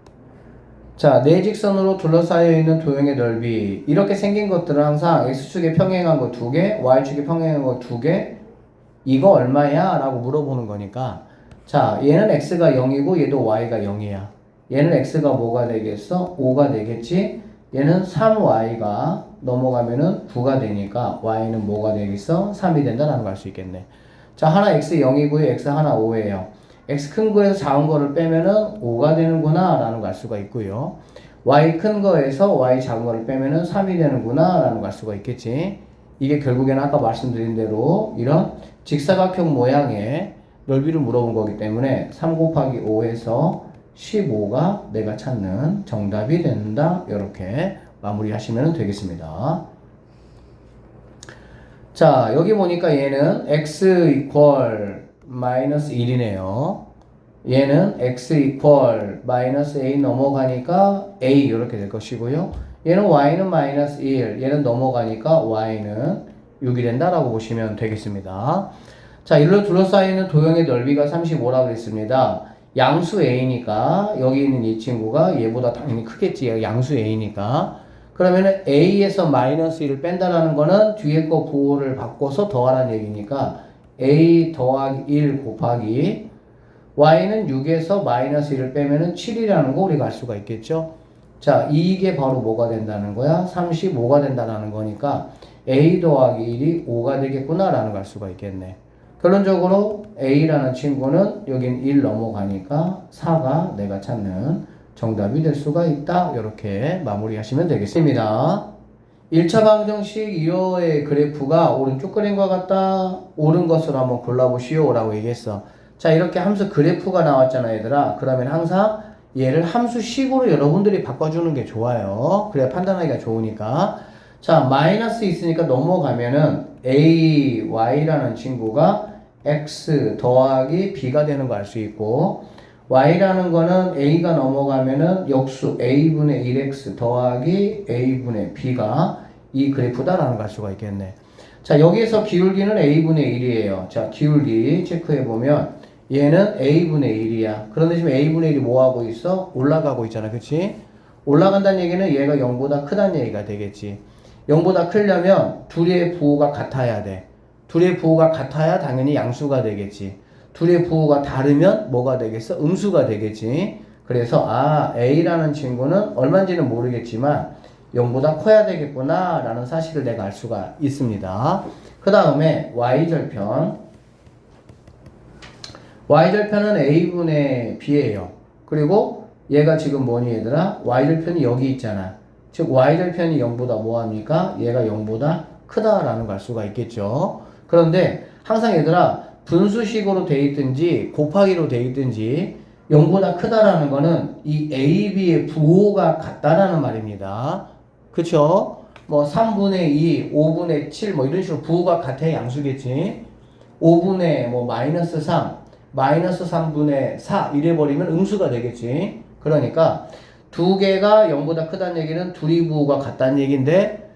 자, 네 직선으로 둘러싸여 있는 도형의 넓이. 이렇게 생긴 것들은 항상 x축에 평행한 거 2개, y축에 평행한 거 2개, 이거 얼마야? 라고 물어보는 거니까. 자, 얘는 x가 0이고 얘도 y가 0이야. 얘는 x가 뭐가 되겠어? 5가 되겠지? 얘는 3y가 넘어가면은 9가 되니까 y는 뭐가 되겠어? 3이 된다라는 걸 알 수 있겠네. 자, 하나 x 0이고요. x 하나 5예요. x 큰 거에서 작은 거를 빼면은 5가 되는구나 라는 걸 알 수가 있고요. y 큰 거에서 y 작은 거를 빼면은 3이 되는구나 라는 걸 알 수가 있겠지. 이게 결국에는 아까 말씀드린 대로 이런 직사각형 모양의 넓이를 물어본 거기 때문에 3 곱하기 5에서 15가 내가 찾는 정답이 된다. 이렇게 마무리하시면 되겠습니다. 자, 여기 보니까 얘는 x 이퀄 마이너스 1이네요. 얘는 x 이퀄 마이너스 a 넘어가니까 a 이렇게 될 것이고요. 얘는 y는 마이너스 1, 얘는 넘어가니까 y는 6이 된다라고 보시면 되겠습니다. 자, 이로 둘러싸이는 도형의 넓이가 35라고 그랬습니다. 양수 a니까 여기 있는 이 친구가 얘보다 당연히 크겠지. 양수 a니까. 그러면은 a에서 마이너스 1을 뺀다라는 거는 뒤에 거 부호를 바꿔서 더하라는 얘기니까 a 더하기 1 곱하기 y는 6에서 마이너스 1을 빼면은 7이라는 거 우리가 알 수가 있겠죠. 자, 이게 바로 뭐가 된다는 거야? 35가 된다는 거니까 a 더하기 1이 5가 되겠구나 라는 걸 알 수가 있겠네. 결론적으로 a라는 친구는 여긴 1 넘어가니까 4가 내가 찾는 정답이 될 수가 있다. 이렇게 마무리하시면 되겠습니다. 1차 방정식 2호의 그래프가 오른쪽 그림과 같다. 옳은 것으로 한번 골라보시오 라고 얘기했어. 자, 이렇게 함수 그래프가 나왔잖아 얘들아. 그러면 항상 얘를 함수식으로 여러분들이 바꿔주는 게 좋아요. 그래야 판단하기가 좋으니까. 자, 마이너스 있으니까 넘어가면은 ay라는 친구가 x 더하기 b가 되는 거 알 수 있고, y라는 거는 a가 넘어가면은 역수 a분의 1x 더하기 a분의 b가 이 그래프다라는 걸 알 수가 있겠네. 자, 여기에서 기울기는 a분의 1이에요. 자, 기울기 체크해보면 얘는 a분의 1이야. 그런데 지금 a분의 1이 뭐하고 있어? 올라가고 있잖아. 그치? 올라간다는 얘기는 얘가 0보다 크다는 얘기가 되겠지. 0보다 크려면 둘의 부호가 같아야 돼. 둘의 부호가 같아야 당연히 양수가 되겠지. 둘의 부호가 다르면 뭐가 되겠어? 음수가 되겠지. 그래서 a라는 친구는 얼마인지는 모르겠지만 0보다 커야 되겠구나 라는 사실을 내가 알 수가 있습니다. 그 다음에 y절편. y절편은 a분의 b예요. 그리고 얘가 지금 뭐니 얘들아? y절편이 여기 있잖아. 즉 y절편이 0보다 뭐합니까? 얘가 0보다 크다라는 걸 알 수가 있겠죠. 그런데 항상 얘들아 분수식으로 돼 있든지 곱하기로 돼 있든지 0보다 크다라는 거는 이 a, b의 부호가 같다라는 말입니다. 그쵸? 뭐 3분의 2, 5분의 7 뭐 이런 식으로 부호가 같아야 양수겠지. 5분의 뭐 마이너스 3, 마이너스 3분의 4 이래버리면 음수가 되겠지. 그러니까 두 개가 0보다 크다는 얘기는 둘이 부호가 같다는 얘기인데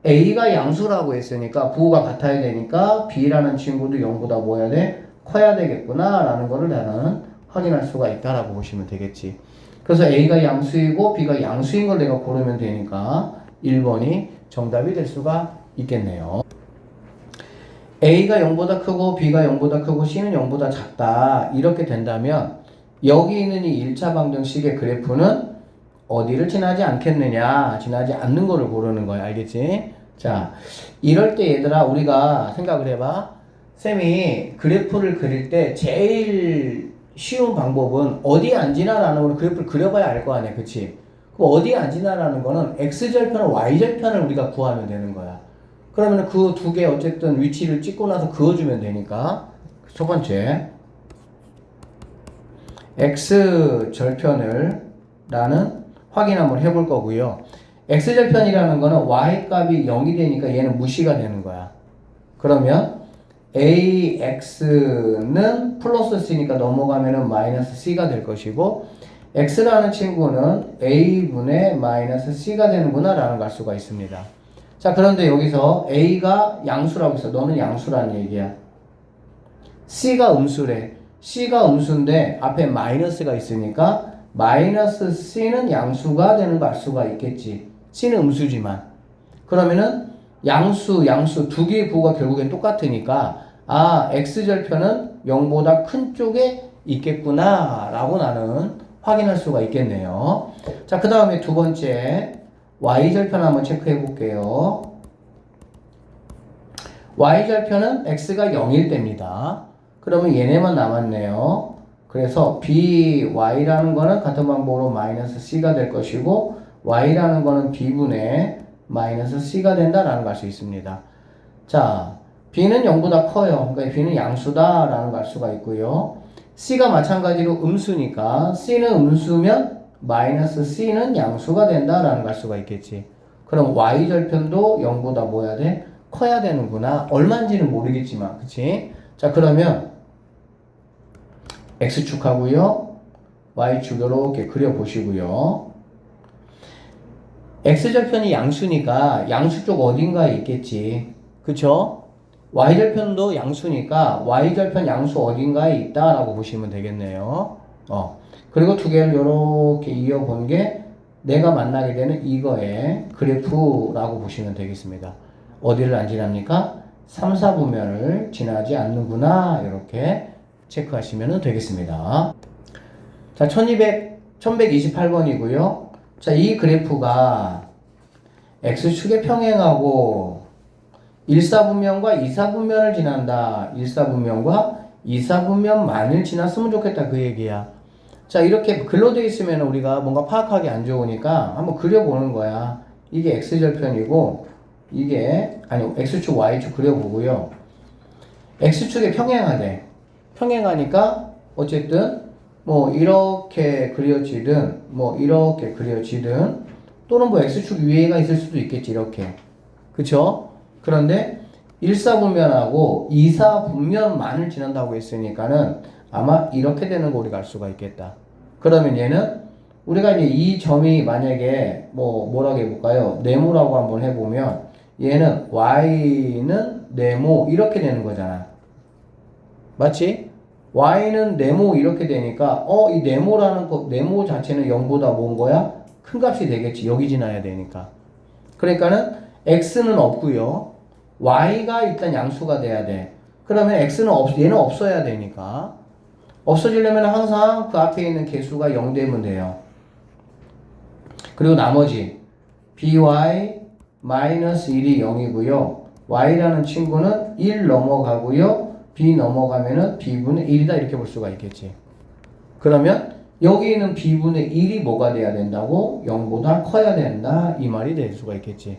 a가 양수라고 했으니까 부호가 같아야 되니까 b라는 친구도 0보다 뭐 해야 돼? 커야 되겠구나 라는 거를 나는 확인할 수가 있다라고 보시면 되겠지. 그래서 A가 양수이고 B가 양수인 걸 내가 고르면 되니까 1번이 정답이 될 수가 있겠네요. A가 0보다 크고 B가 0보다 크고 C는 0보다 작다. 이렇게 된다면 여기 있는 이 1차 방정식의 그래프는 어디를 지나지 않겠느냐, 지나지 않는 거를 고르는 거야. 알겠지? 자, 이럴 때 얘들아 우리가 생각을 해봐. 쌤이 그래프를 그릴 때 제일 쉬운 방법은 어디에 안 지나라는 거는 그래프를 그려봐야 알 거 아니야. 그치? 그럼 어디에 안 지나라는 거는 X절편과 Y절편을 우리가 구하면 되는 거야. 그러면 그 두 개 어쨌든 위치를 찍고 나서 그어주면 되니까. 첫 번째, X절편을 나는 확인 한번 해볼 거고요. X절편이라는 거는 Y 값이 0이 되니까 얘는 무시가 되는 거야. 그러면 AX는 플러스 C니까 넘어가면은 마이너스 C가 될 것이고, X라는 친구는 A분의 마이너스 C가 되는구나 라는 걸 알 수가 있습니다. 자, 그런데 여기서 A가 양수라고 했어. 너는 양수라는 얘기야. C가 음수래. C가 음수인데 앞에 마이너스가 있으니까 마이너스 C는 양수가 되는 거 알 수가 있겠지. C는 음수지만. 그러면은 양수 두 개의 부호가 결국엔 똑같으니까 아, X절편은 0보다 큰 쪽에 있겠구나 라고 나는 확인할 수가 있겠네요. 자, 그 다음에 두 번째 Y절편 한번 체크해 볼게요. Y절편은 X가 0일 때입니다. 그러면 얘네만 남았네요. 그래서 BY라는 거는 같은 방법으로 마이너스 C가 될 것이고 Y라는 거는 B분의 마이너스 C가 된다라는 걸 알 수 있습니다. 자, B는 0보다 커요. 그러니까 B는 양수다라는 걸 알 수가 있고요. C가 마찬가지로 음수니까 C는 음수면 마이너스 C는 양수가 된다라는 걸 알 수가 있겠지. 그럼 Y절편도 0보다 뭐야 돼? 커야 되는구나. 얼마인지는 모르겠지만, 그치? 자, 그러면 X축하고요. Y축 이렇게 그려보시고요. X절편이 양수니까 양수 쪽 어딘가에 있겠지. 그쵸? Y절편도 양수니까 Y절편 양수 어딘가에 있다라고 보시면 되겠네요. 그리고 두 개를 이렇게 이어본 게 내가 만나게 되는 이거의 그래프라고 보시면 되겠습니다. 어디를 안 지납니까? 3, 4분면을 지나지 않는구나. 이렇게 체크하시면 되겠습니다. 자, 1128번이고요. 자, 이 그래프가 X축의 평행하고 1사분면과 2사분면을 지난다. 1사분면과 2사분면만을 지났으면 좋겠다. 그 얘기야. 자, 이렇게 글로 되어 있으면 우리가 뭔가 파악하기 안 좋으니까 한번 그려보는 거야. 이게 X절편이고 이게 X축, Y축 그려보고요. X축에 평행하대. 평행하니까 어쨌든 뭐 이렇게 그려지든 뭐 이렇게 그려지든 또는 뭐 X축 위에가 있을 수도 있겠지. 이렇게. 그쵸? 그런데 1사분면하고 2사분면만을 지난다고 했으니까는 아마 이렇게 되는 거 우리가 알 수가 있겠다. 그러면 얘는 우리가 이제 이 점이 만약에 뭐라고 해볼까요? 네모라고 한번 해보면 얘는 Y는 네모 이렇게 되는 거잖아. 맞지? Y는 네모 이렇게 되니까 이 네모라는 거 네모 자체는 0보다 뭔 거야? 큰 값이 되겠지. 여기 지나야 되니까. 그러니까는 X는 없고요. Y가 일단 양수가 돼야 돼. 그러면 X는 얘는 없어야 되니까. 없어지려면 항상 그 앞에 있는 개수가 0 되면 돼요. 그리고 나머지 by 마이너스 1이 0이고요. y라는 친구는 1 넘어가고요. b 넘어가면은 b분의 1이다 이렇게 볼 수가 있겠지. 그러면 여기 있는 b분의 1이 뭐가 돼야 된다고? 0보다 커야 된다 이 말이 될 수가 있겠지.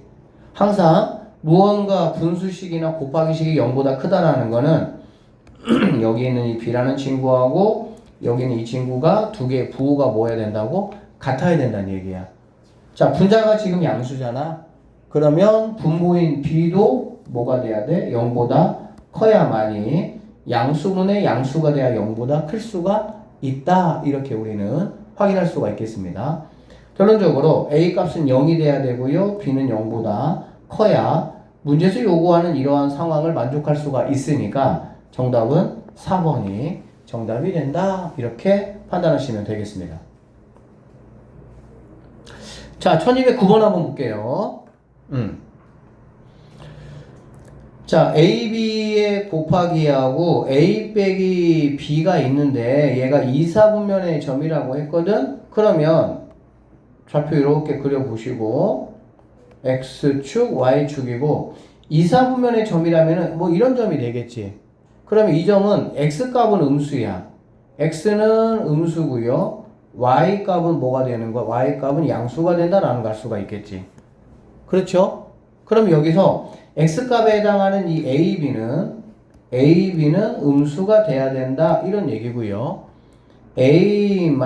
항상 무언가 분수식이나 곱하기식이 0보다 크다라는 거는 여기 있는 이 b라는 친구하고 여기 있는 이 친구가 두 개의 부호가 뭐야 된다고? 같아야 된다는 얘기야. 자, 분자가 지금 양수잖아. 그러면 분모인 b도 뭐가 돼야 돼? 0보다 커야만이 양수분의 양수가 돼야 0보다 클 수가 있다. 이렇게 우리는 확인할 수가 있겠습니다. 결론적으로 a 값은 0이 돼야 되고요. b는 0보다 커야 문제에서 요구하는 이러한 상황을 만족할 수가 있으니까 정답은 4번이 정답이 된다. 이렇게 판단하시면 되겠습니다. 자, 1209번 한번 볼게요. 자, A, B의 곱하기하고 A 빼기 B가 있는데 얘가 2, 4분면의 점이라고 했거든? 그러면 좌표 이렇게 그려보시고 X축, Y축이고 2, 4분면의 점이라면 뭐 이런 점이 되겠지. 그러면 이 점은 X값은 음수야. X는 음수고요. Y값은 뭐가 되는 거야? Y값은 양수가 된다라는 걸 알 수가 있겠지. 그렇죠? 그럼 여기서 X값에 해당하는 이 AB는 음수가 돼야 된다. 이런 얘기고요. A-B는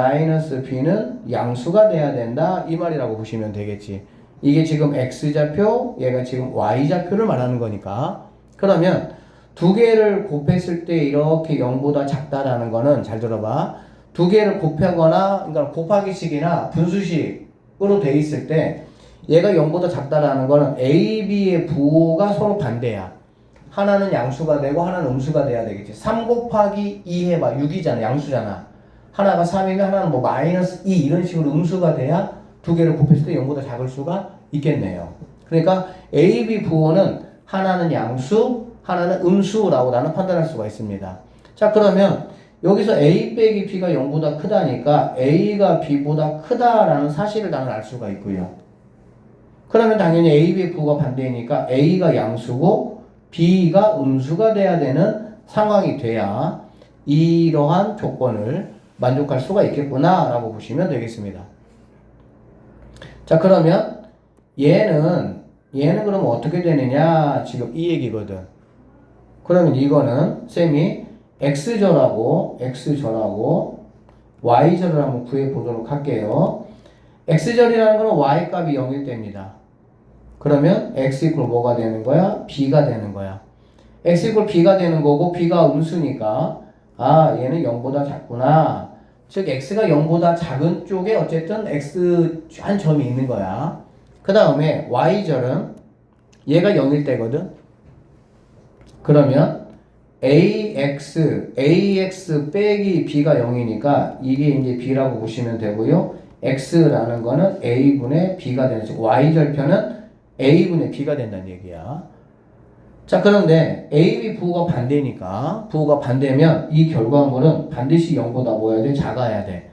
양수가 돼야 된다. 이 말이라고 보시면 되겠지. 이게 지금 X좌표, 얘가 지금 Y좌표를 말하는 거니까. 그러면 두 개를 곱했을 때 이렇게 0보다 작다라는 거는 잘 들어봐. 두 개를 곱하거나, 그러니까 곱하기식이나 분수식으로 돼 있을 때 얘가 0보다 작다라는 거는 A, B의 부호가 서로 반대야. 하나는 양수가 되고 하나는 음수가 돼야 되겠지. 3 곱하기 2 해봐. 6이잖아. 양수잖아. 하나가 3이면 하나는 뭐 마이너스 2 이런 식으로 음수가 돼야 두 개를 곱했을 때 0보다 작을 수가 있겠네요. 그러니까 A, B 부호는 하나는 양수, 하나는 음수라고 나는 판단할 수가 있습니다. 자, 그러면 여기서 A 빼기 B가 0보다 크다니까 A가 B보다 크다라는 사실을 나는 알 수가 있고요. 그러면 당연히 A, B 부호가 반대이니까 A가 양수고 B가 음수가 돼야 되는 상황이 돼야 이러한 조건을 만족할 수가 있겠구나 라고 보시면 되겠습니다. 자, 그러면 얘는 그러면 어떻게 되느냐 지금 이 얘기거든. 그러면 이거는 쌤이 X절하고 Y절을 한번 구해보도록 할게요. X절이라는 거는 Y값이 0일 때입니다. 그러면 X 이퀄 뭐가 되는 거야? B가 되는 거야. X 이퀄 B가 되는 거고 B가 음수니까 아, 얘는 0보다 작구나. 즉 X가 0보다 작은 쪽에 어쨌든 X 한 점이 있는 거야. 그 다음에 Y절은 얘가 0일 때거든. 그러면 AX 빼기 B가 0이니까 이게 이제 B라고 보시면 되고요. X라는 거는 A분의 B가 되는, 즉 Y절편은 A분의 B가 된다는 얘기야. 자, 그런데 A, B 부호가 반대니까 부호가 반대면 이 결과물은 반드시 0보다 뭐 해야 돼? 작아야 돼.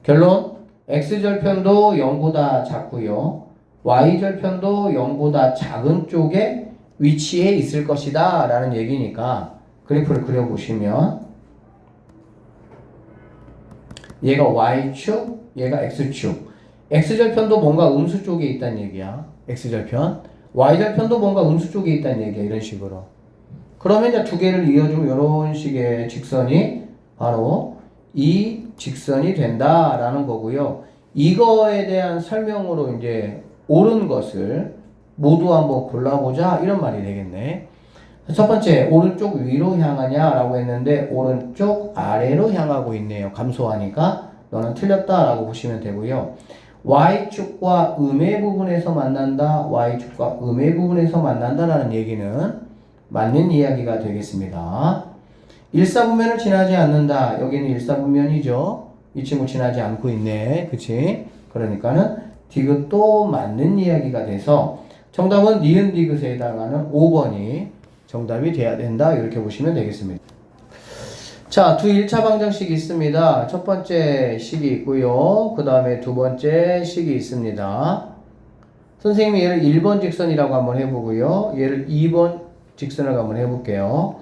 결론 X절편도 0보다 작고요. Y절편도 0보다 작은 쪽에 위치해 있을 것이다 라는 얘기니까 그래프를 그려보시면 얘가 Y축, 얘가 X축. X절편도 뭔가 음수 쪽에 있다는 얘기야. X절편. Y절편도 뭔가 음수 쪽에 있다는 얘기야. 이런 식으로. 그러면 이제 두 개를 이어주면 이런 식의 직선이 바로 이 직선이 된다라는 거고요. 이거에 대한 설명으로 이제 옳은 것을 모두 한번 골라보자 이런 말이 되겠네. 첫 번째, 오른쪽 위로 향하냐라고 했는데 오른쪽 아래로 향하고 있네요. 감소하니까 너는 틀렸다라고 보시면 되고요. Y축과 음의 부분에서 만난다. Y축과 음의 부분에서 만난다라는 얘기는 맞는 이야기가 되겠습니다. 1사분면을 지나지 않는다. 여기는 1사분면이죠. 이 친구 지나지 않고 있네. 그치? 그러니까는 디귿도 맞는 이야기가 돼서 정답은 니은 디귿에 해당하는 5번이 정답이 돼야 된다. 이렇게 보시면 되겠습니다. 자, 두 1차 방정식이 있습니다. 첫 번째 식이 있고요. 그 다음에 두 번째 식이 있습니다. 선생님이 얘를 1번 직선이라고 한번 해보고요. 얘를 2번 직선을 한번 해볼게요.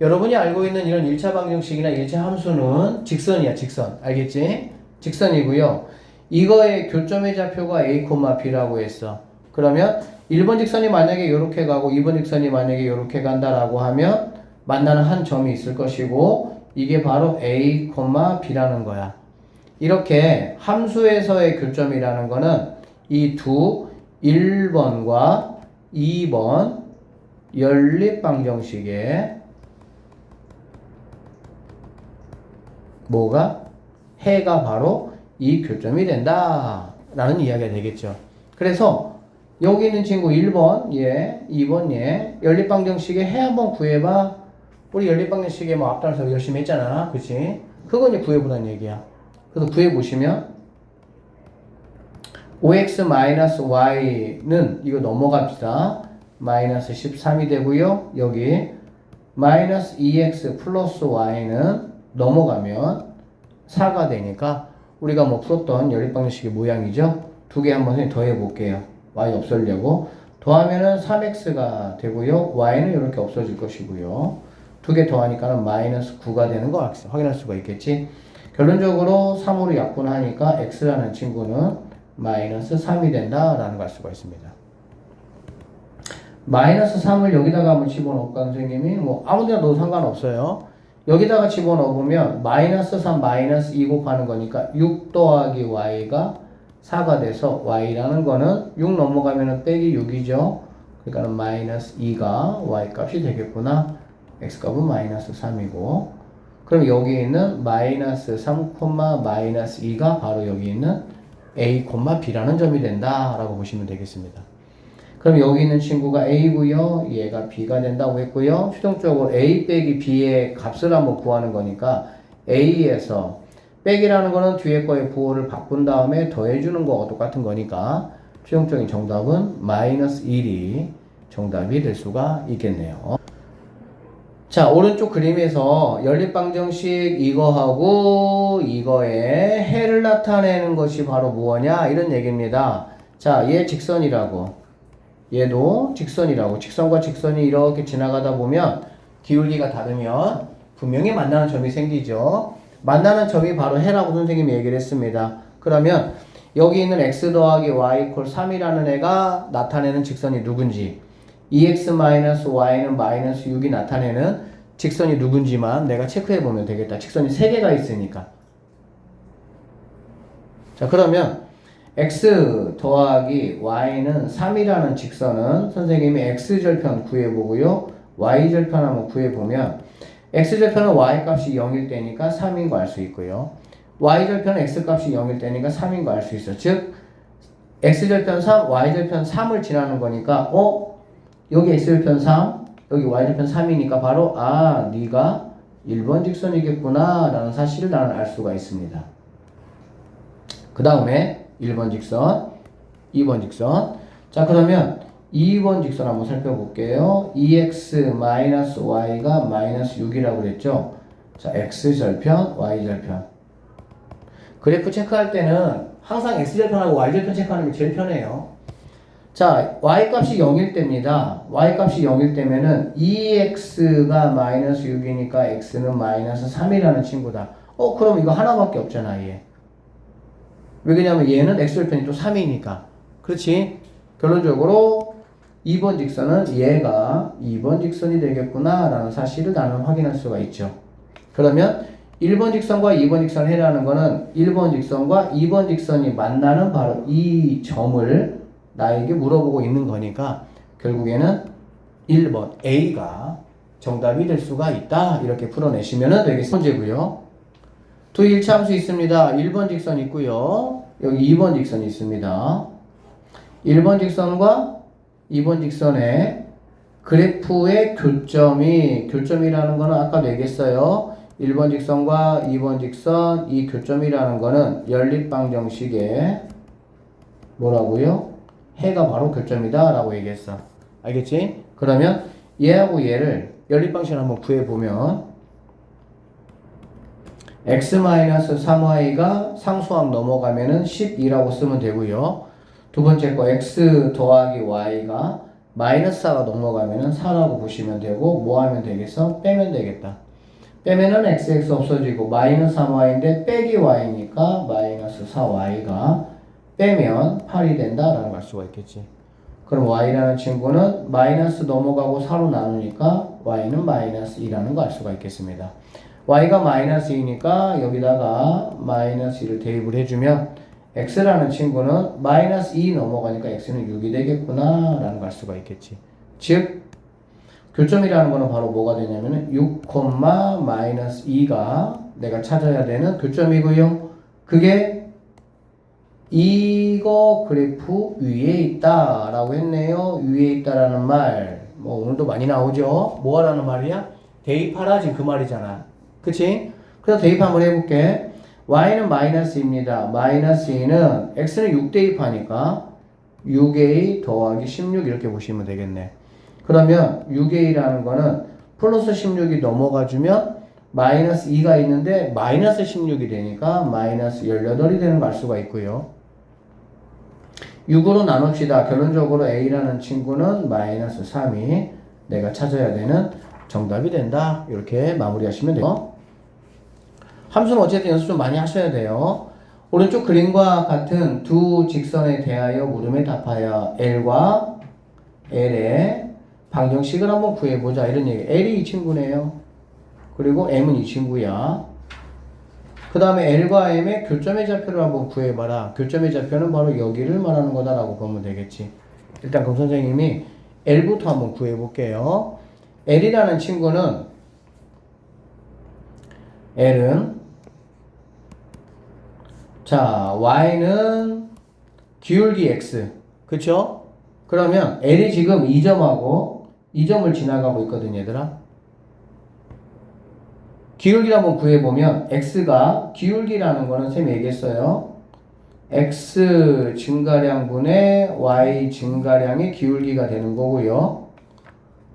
여러분이 알고 있는 이런 1차 방정식이나 1차 함수는 직선이야, 직선. 알겠지? 직선이고요. 이거의 교점의 좌표가 A, B라고 했어. 그러면 1번 직선이 만약에 이렇게 가고 2번 직선이 만약에 이렇게 간다라고 하면 만나는 한 점이 있을 것이고 이게 바로 A, B라는 거야. 이렇게 함수에서의 교점이라는 거는 이 두 1번과 2번 연립방정식에 뭐가? 해가 바로 이 교점이 된다 라는 이야기가 되겠죠. 그래서 여기 있는 친구 1번 얘, 2번 얘 연립방정식에 해 한번 구해봐. 우리 연립방정식에 뭐 앞단에서 열심히 했잖아. 그치? 그거 이제 구해보라는 얘기야. 그래서 구해보시면 5x-y는 이거 넘어갑시다. 마이너스 13이 되고요. 여기 마이너스 2x 플러스 y는 넘어가면 4가 되니까 우리가 뭐 풀었던 연립방정식의 모양이죠. 두 개 한번 더해 볼게요. y 없애려고. 더하면은 3x가 되고요. y는 이렇게 없어질 것이고요. 두 개 더하니까는 마이너스 9가 되는 거 확인할 수가 있겠지. 결론적으로 3으로 약분하니까 x라는 친구는 마이너스 3이 된다라는 걸 알 수가 있습니다. 마이너스 3을 여기다가 한번 집어넣을까 선생님이? 뭐 아무데나 넣어도 상관없어요. 여기다가 집어넣으면 마이너스 3 마이너스 2 곱하는 거니까 6 더하기 y가 4가 돼서 y라는 거는 6 넘어가면은 빼기 6이죠. 그러니까 마이너스 2가 y 값이 되겠구나. x 값은 마이너스 3이고 그럼 여기 있는 마이너스 3, 마이너스 2가 바로 여기 있는 a, b라는 점이 된다 라고 보시면 되겠습니다. 그럼 여기 있는 친구가 a고요. 얘가 b가 된다고 했고요. 수동적으로 a 빼기 b의 값을 한번 구하는 거니까 a에서 빼기라는 거는 뒤에 거의 부호를 바꾼 다음에 더해주는 거와 똑같은 거니까 최종적인 정답은 마이너스 1이 정답이 될 수가 있겠네요. 자, 오른쪽 그림에서 연립방정식 이거하고 이거의 해를 나타내는 것이 바로 무엇냐 이런 얘기입니다. 자, 얘 직선이라고 얘도 직선이라고 직선과 직선이 이렇게 지나가다 보면 기울기가 다르면 분명히 만나는 점이 생기죠. 만나는 점이 바로 해라고 선생님이 얘기를 했습니다. 그러면 여기 있는 x 더하기 y 이퀄 3이라는 애가 나타내는 직선이 누군지 2x-y는 마이너스 6이 나타내는 직선이 누군지만 내가 체크해 보면 되겠다. 직선이 3개가 있으니까. 자, 그러면 x 더하기 y는 3이라는 직선은 선생님이 x절편 구해보고요. y절편 한번 구해보면 x절편은 y값이 0일 때니까 3인 거 알 수 있고요. y절편은 x값이 0일 때니까 3인 거 알 수 있어. 즉 x절편 3, y절편 3을 지나는 거니까 여기 x절편 3, 여기 y절편 3이니까 바로 네가 1번 직선이겠구나 라는 사실을 나는 알 수가 있습니다. 그 다음에 1번 직선, 2번 직선. 자, 그러면 2번 직선 한번 살펴볼게요. 2x-y가 마이너스 6이라고 그랬죠. 자, x절편, y절편. 그래프 체크할 때는 항상 x절편하고 y절편 체크하는 게 제일 편해요. 자, y값이 0일 때입니다. y값이 0일 때면은 2x가 마이너스 6이니까 x는 마이너스 3이라는 친구다. 그럼 이거 하나밖에 없잖아, 얘. 왜냐면 얘는 x절편이 또 3이니까. 그렇지? 결론적으로 2번 직선은 얘가 2번 직선이 되겠구나 라는 사실을 나는 확인할 수가 있죠. 그러면 1번 직선과 2번 직선을 해라는 거는 1번 직선과 2번 직선이 만나는 바로 이 점을 나에게 물어보고 있는 거니까 결국에는 1번 A가 정답이 될 수가 있다. 이렇게 풀어내시면 되겠습니다. 문제고요. 두 일차함수 있습니다. 1번 직선 있고요. 여기 2번 직선이 있습니다. 1번 직선과 2번 직선의 그래프의 교점이라는 거는 아까도 얘기했어요. 1번 직선과 2번 직선 이 교점이라는 거는 연립방정식의 뭐라고요? 해가 바로 교점이다 라고 얘기했어. 알겠지? 그러면 얘하고 얘를 연립방식을 한번 구해보면 x-3y가 상수항 넘어가면은 12라고 쓰면 되고요. 두 번째 거 x 더하기 y가 마이너스 4가 넘어가면은 4라고 보시면 되고 뭐 하면 되겠어? 빼면 되겠다. 빼면은 xx 없어지고 마이너스 3y인데 빼기 y니까 마이너스 4y가 빼면 8이 된다라는 걸 알 수가 있겠지. 그럼 y라는 친구는 마이너스 넘어가고 4로 나누니까 y는 마이너스 2라는 거 알 수가 있겠습니다. y가 마이너스 2니까 여기다가 마이너스 2를 대입을 해주면 x라는 친구는 마이너스 2 넘어가니까 x는 6이 되겠구나 라는 걸 알 수가 있겠지. 즉 교점이라는 거는 바로 뭐가 되냐면은 6, 마이너스 2가 내가 찾아야 되는 교점이고요. 그게 이거 그래프 위에 있다라고 했네요. 위에 있다라는 말. 뭐 오늘도 많이 나오죠. 뭐 하라는 말이야? 대입하라 지금 그 말이잖아. 그치? 그래서 대입 한번 해볼게. y는 마이너스입니다. 마이너스 2는 x는 6 대입하니까 6a 더하기 16 이렇게 보시면 되겠네. 그러면 6a라는 거는 플러스 16이 넘어가주면 마이너스 2가 있는데 마이너스 16이 되니까 마이너스 18이 되는 걸 알 수가 있고요. 6으로 나눕시다. 결론적으로 a라는 친구는 마이너스 3이 내가 찾아야 되는 정답이 된다. 이렇게 마무리하시면 돼요. 함수는 어쨌든 연습 좀 많이 하셔야 돼요. 오른쪽 그림과 같은 두 직선에 대하여 물음에 답하여 L과 L의 방정식을 한번 구해보자. 이런 얘기. L이 이 친구네요. 그리고 M은 이 친구야. 그 다음에 L과 M의 교점의 좌표를 한번 구해봐라. 교점의 좌표는 바로 여기를 말하는 거다라고 보면 되겠지. 일단 그럼 선생님이 L부터 한번 구해볼게요. L이라는 친구는 L은 자, y는 기울기 x. 그쵸? 그러면 L이 지금 2점하고 2점을 지나가고 있거든, 얘들아. 기울기를 한번 구해보면 x가 기울기라는 거는 쌤이 얘기했어요. x 증가량분의 y 증가량의 기울기가 되는 거고요.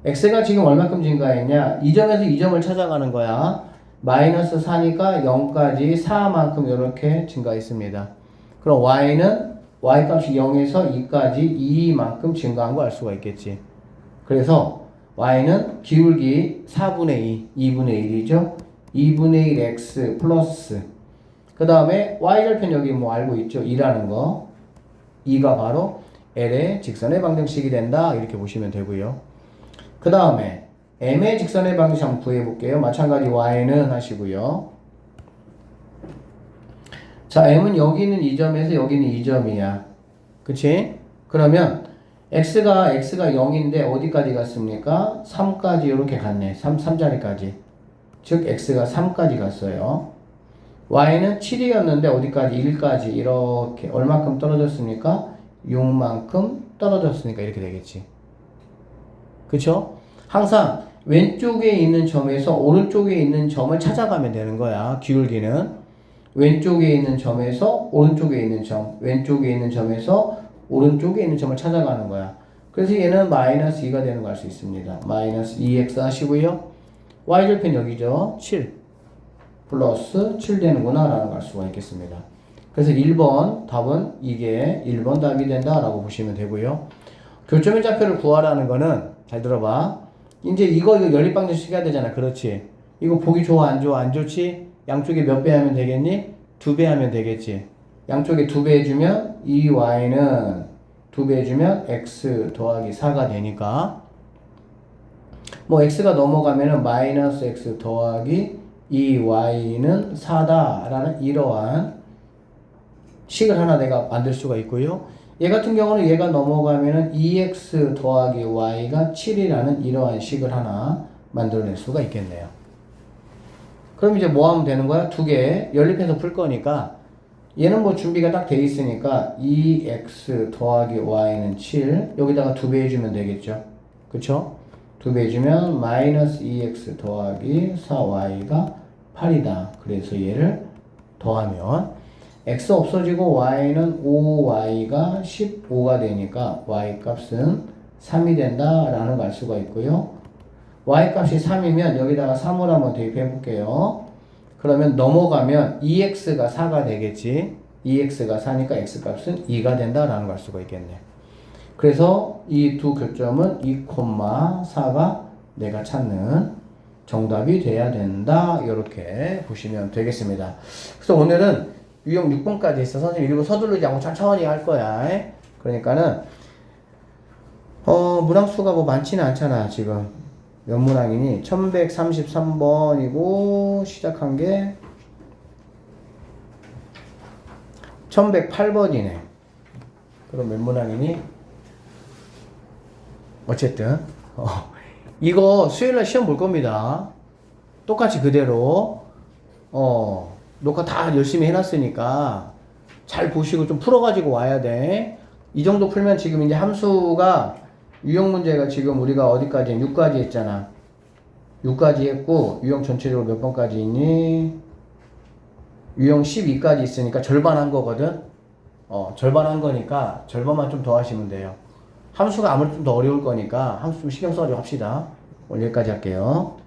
x가 지금 얼마큼 증가했냐? 2점에서 2점을 찾아가는 거야. 마이너스 4니까 0까지 4만큼 이렇게 증가했습니다. 그럼 y는 y 값이 0에서 2까지 2만큼 증가한 거 알 수가 있겠지. 그래서 y는 기울기 4분의 2, 2분의 1이죠. 2분의 1 x 플러스 그 다음에 y절편 여기 뭐 알고 있죠. 2라는 거. 2가 바로 L의 직선의 방정식이 된다. 이렇게 보시면 되고요. 그 다음에 M의 직선의 방정식 한번 구해볼게요. 마찬가지 y는 하시고요. 자, M은 여기는 2점에서 여기는 2점이야. 그치? 그러면 x가 0인데 어디까지 갔습니까? 3까지 이렇게 갔네. 3자리까지. 즉 x가 3까지 갔어요. y는 7이었는데 어디까지? 1까지 이렇게 얼마큼 떨어졌습니까? 6만큼 떨어졌으니까 이렇게 되겠지. 그쵸? 항상 왼쪽에 있는 점에서 오른쪽에 있는 점을 찾아가면 되는 거야. 기울기는 왼쪽에 있는 점에서 오른쪽에 있는 점, 왼쪽에 있는 점에서 오른쪽에 있는 점을 찾아가는 거야. 그래서 얘는 마이너스 2가 되는 걸 알 수 있습니다. 마이너스 2x 하시고요. y절편 여기죠. 7 플러스 7 되는구나 라는 걸 알 수가 있겠습니다. 그래서 1번 답은 이게 1번 답이 된다 라고 보시면 되고요. 교점의 좌표를 구하라는 거는 잘 들어봐. 이제 이거 연립방정식 해야 되잖아. 그렇지. 이거 보기 좋아 안 좋아? 안 좋지? 양쪽에 몇 배 하면 되겠니? 2배 하면 되겠지. 양쪽에 2배 해주면 2y는 2배 해주면 x 더하기 4가 되니까 뭐 x가 넘어가면은 마이너스 x 더하기 2y는 4다 라는 이러한 식을 하나 내가 만들 수가 있고요. 얘 같은 경우는 얘가 넘어가면은 2x 더하기 y가 7이라는 이러한 식을 하나 만들어낼 수가 있겠네요. 그럼 이제 뭐 하면 되는 거야? 두 개 연립해서 풀 거니까 얘는 뭐 준비가 딱 돼 있으니까 2x 더하기 y는 7 여기다가 2배 해주면 되겠죠. 그쵸? 2배 해주면 마이너스 2x 더하기 4y가 8이다. 그래서 얘를 더하면 x 없어지고 y는 5y가 15가 되니까 y 값은 3이 된다 라는 걸 알 수가 있고요. y 값이 3이면 여기다가 3을 한번 대입해 볼게요. 그러면 넘어가면 2x가 4가 되겠지. 2x가 4니까 x 값은 2가 된다 라는 걸 알 수가 있겠네. 그래서 이 두 교점은 2,4가 내가 찾는 정답이 돼야 된다. 이렇게 보시면 되겠습니다. 그래서 오늘은 유형 6번까지 있어. 선생님 일부 서두르지 않고 천천히 할 거야. 그러니까는 문항수가 뭐 많지는 않잖아. 지금 몇 문항이니? 1133번이고 시작한 게 1108번이네. 그럼 몇 문항이니? 어쨌든 이거 수요일날 시험 볼 겁니다. 똑같이 그대로 녹화 다 열심히 해놨으니까 잘 보시고 좀 풀어가지고 와야 돼. 이 정도 풀면 지금 이제 함수가 유형 문제가 지금 우리가 어디까지 6까지 했잖아. 6까지 했고 유형 전체적으로 몇 번까지 있니? 유형 12까지 있으니까 절반 한 거거든. 절반 한 거니까 절반만 좀 더 하시면 돼요. 함수가 아무래도 좀 더 어려울 거니까 함수 좀 신경 써가지고 합시다. 오늘 여기까지 할게요.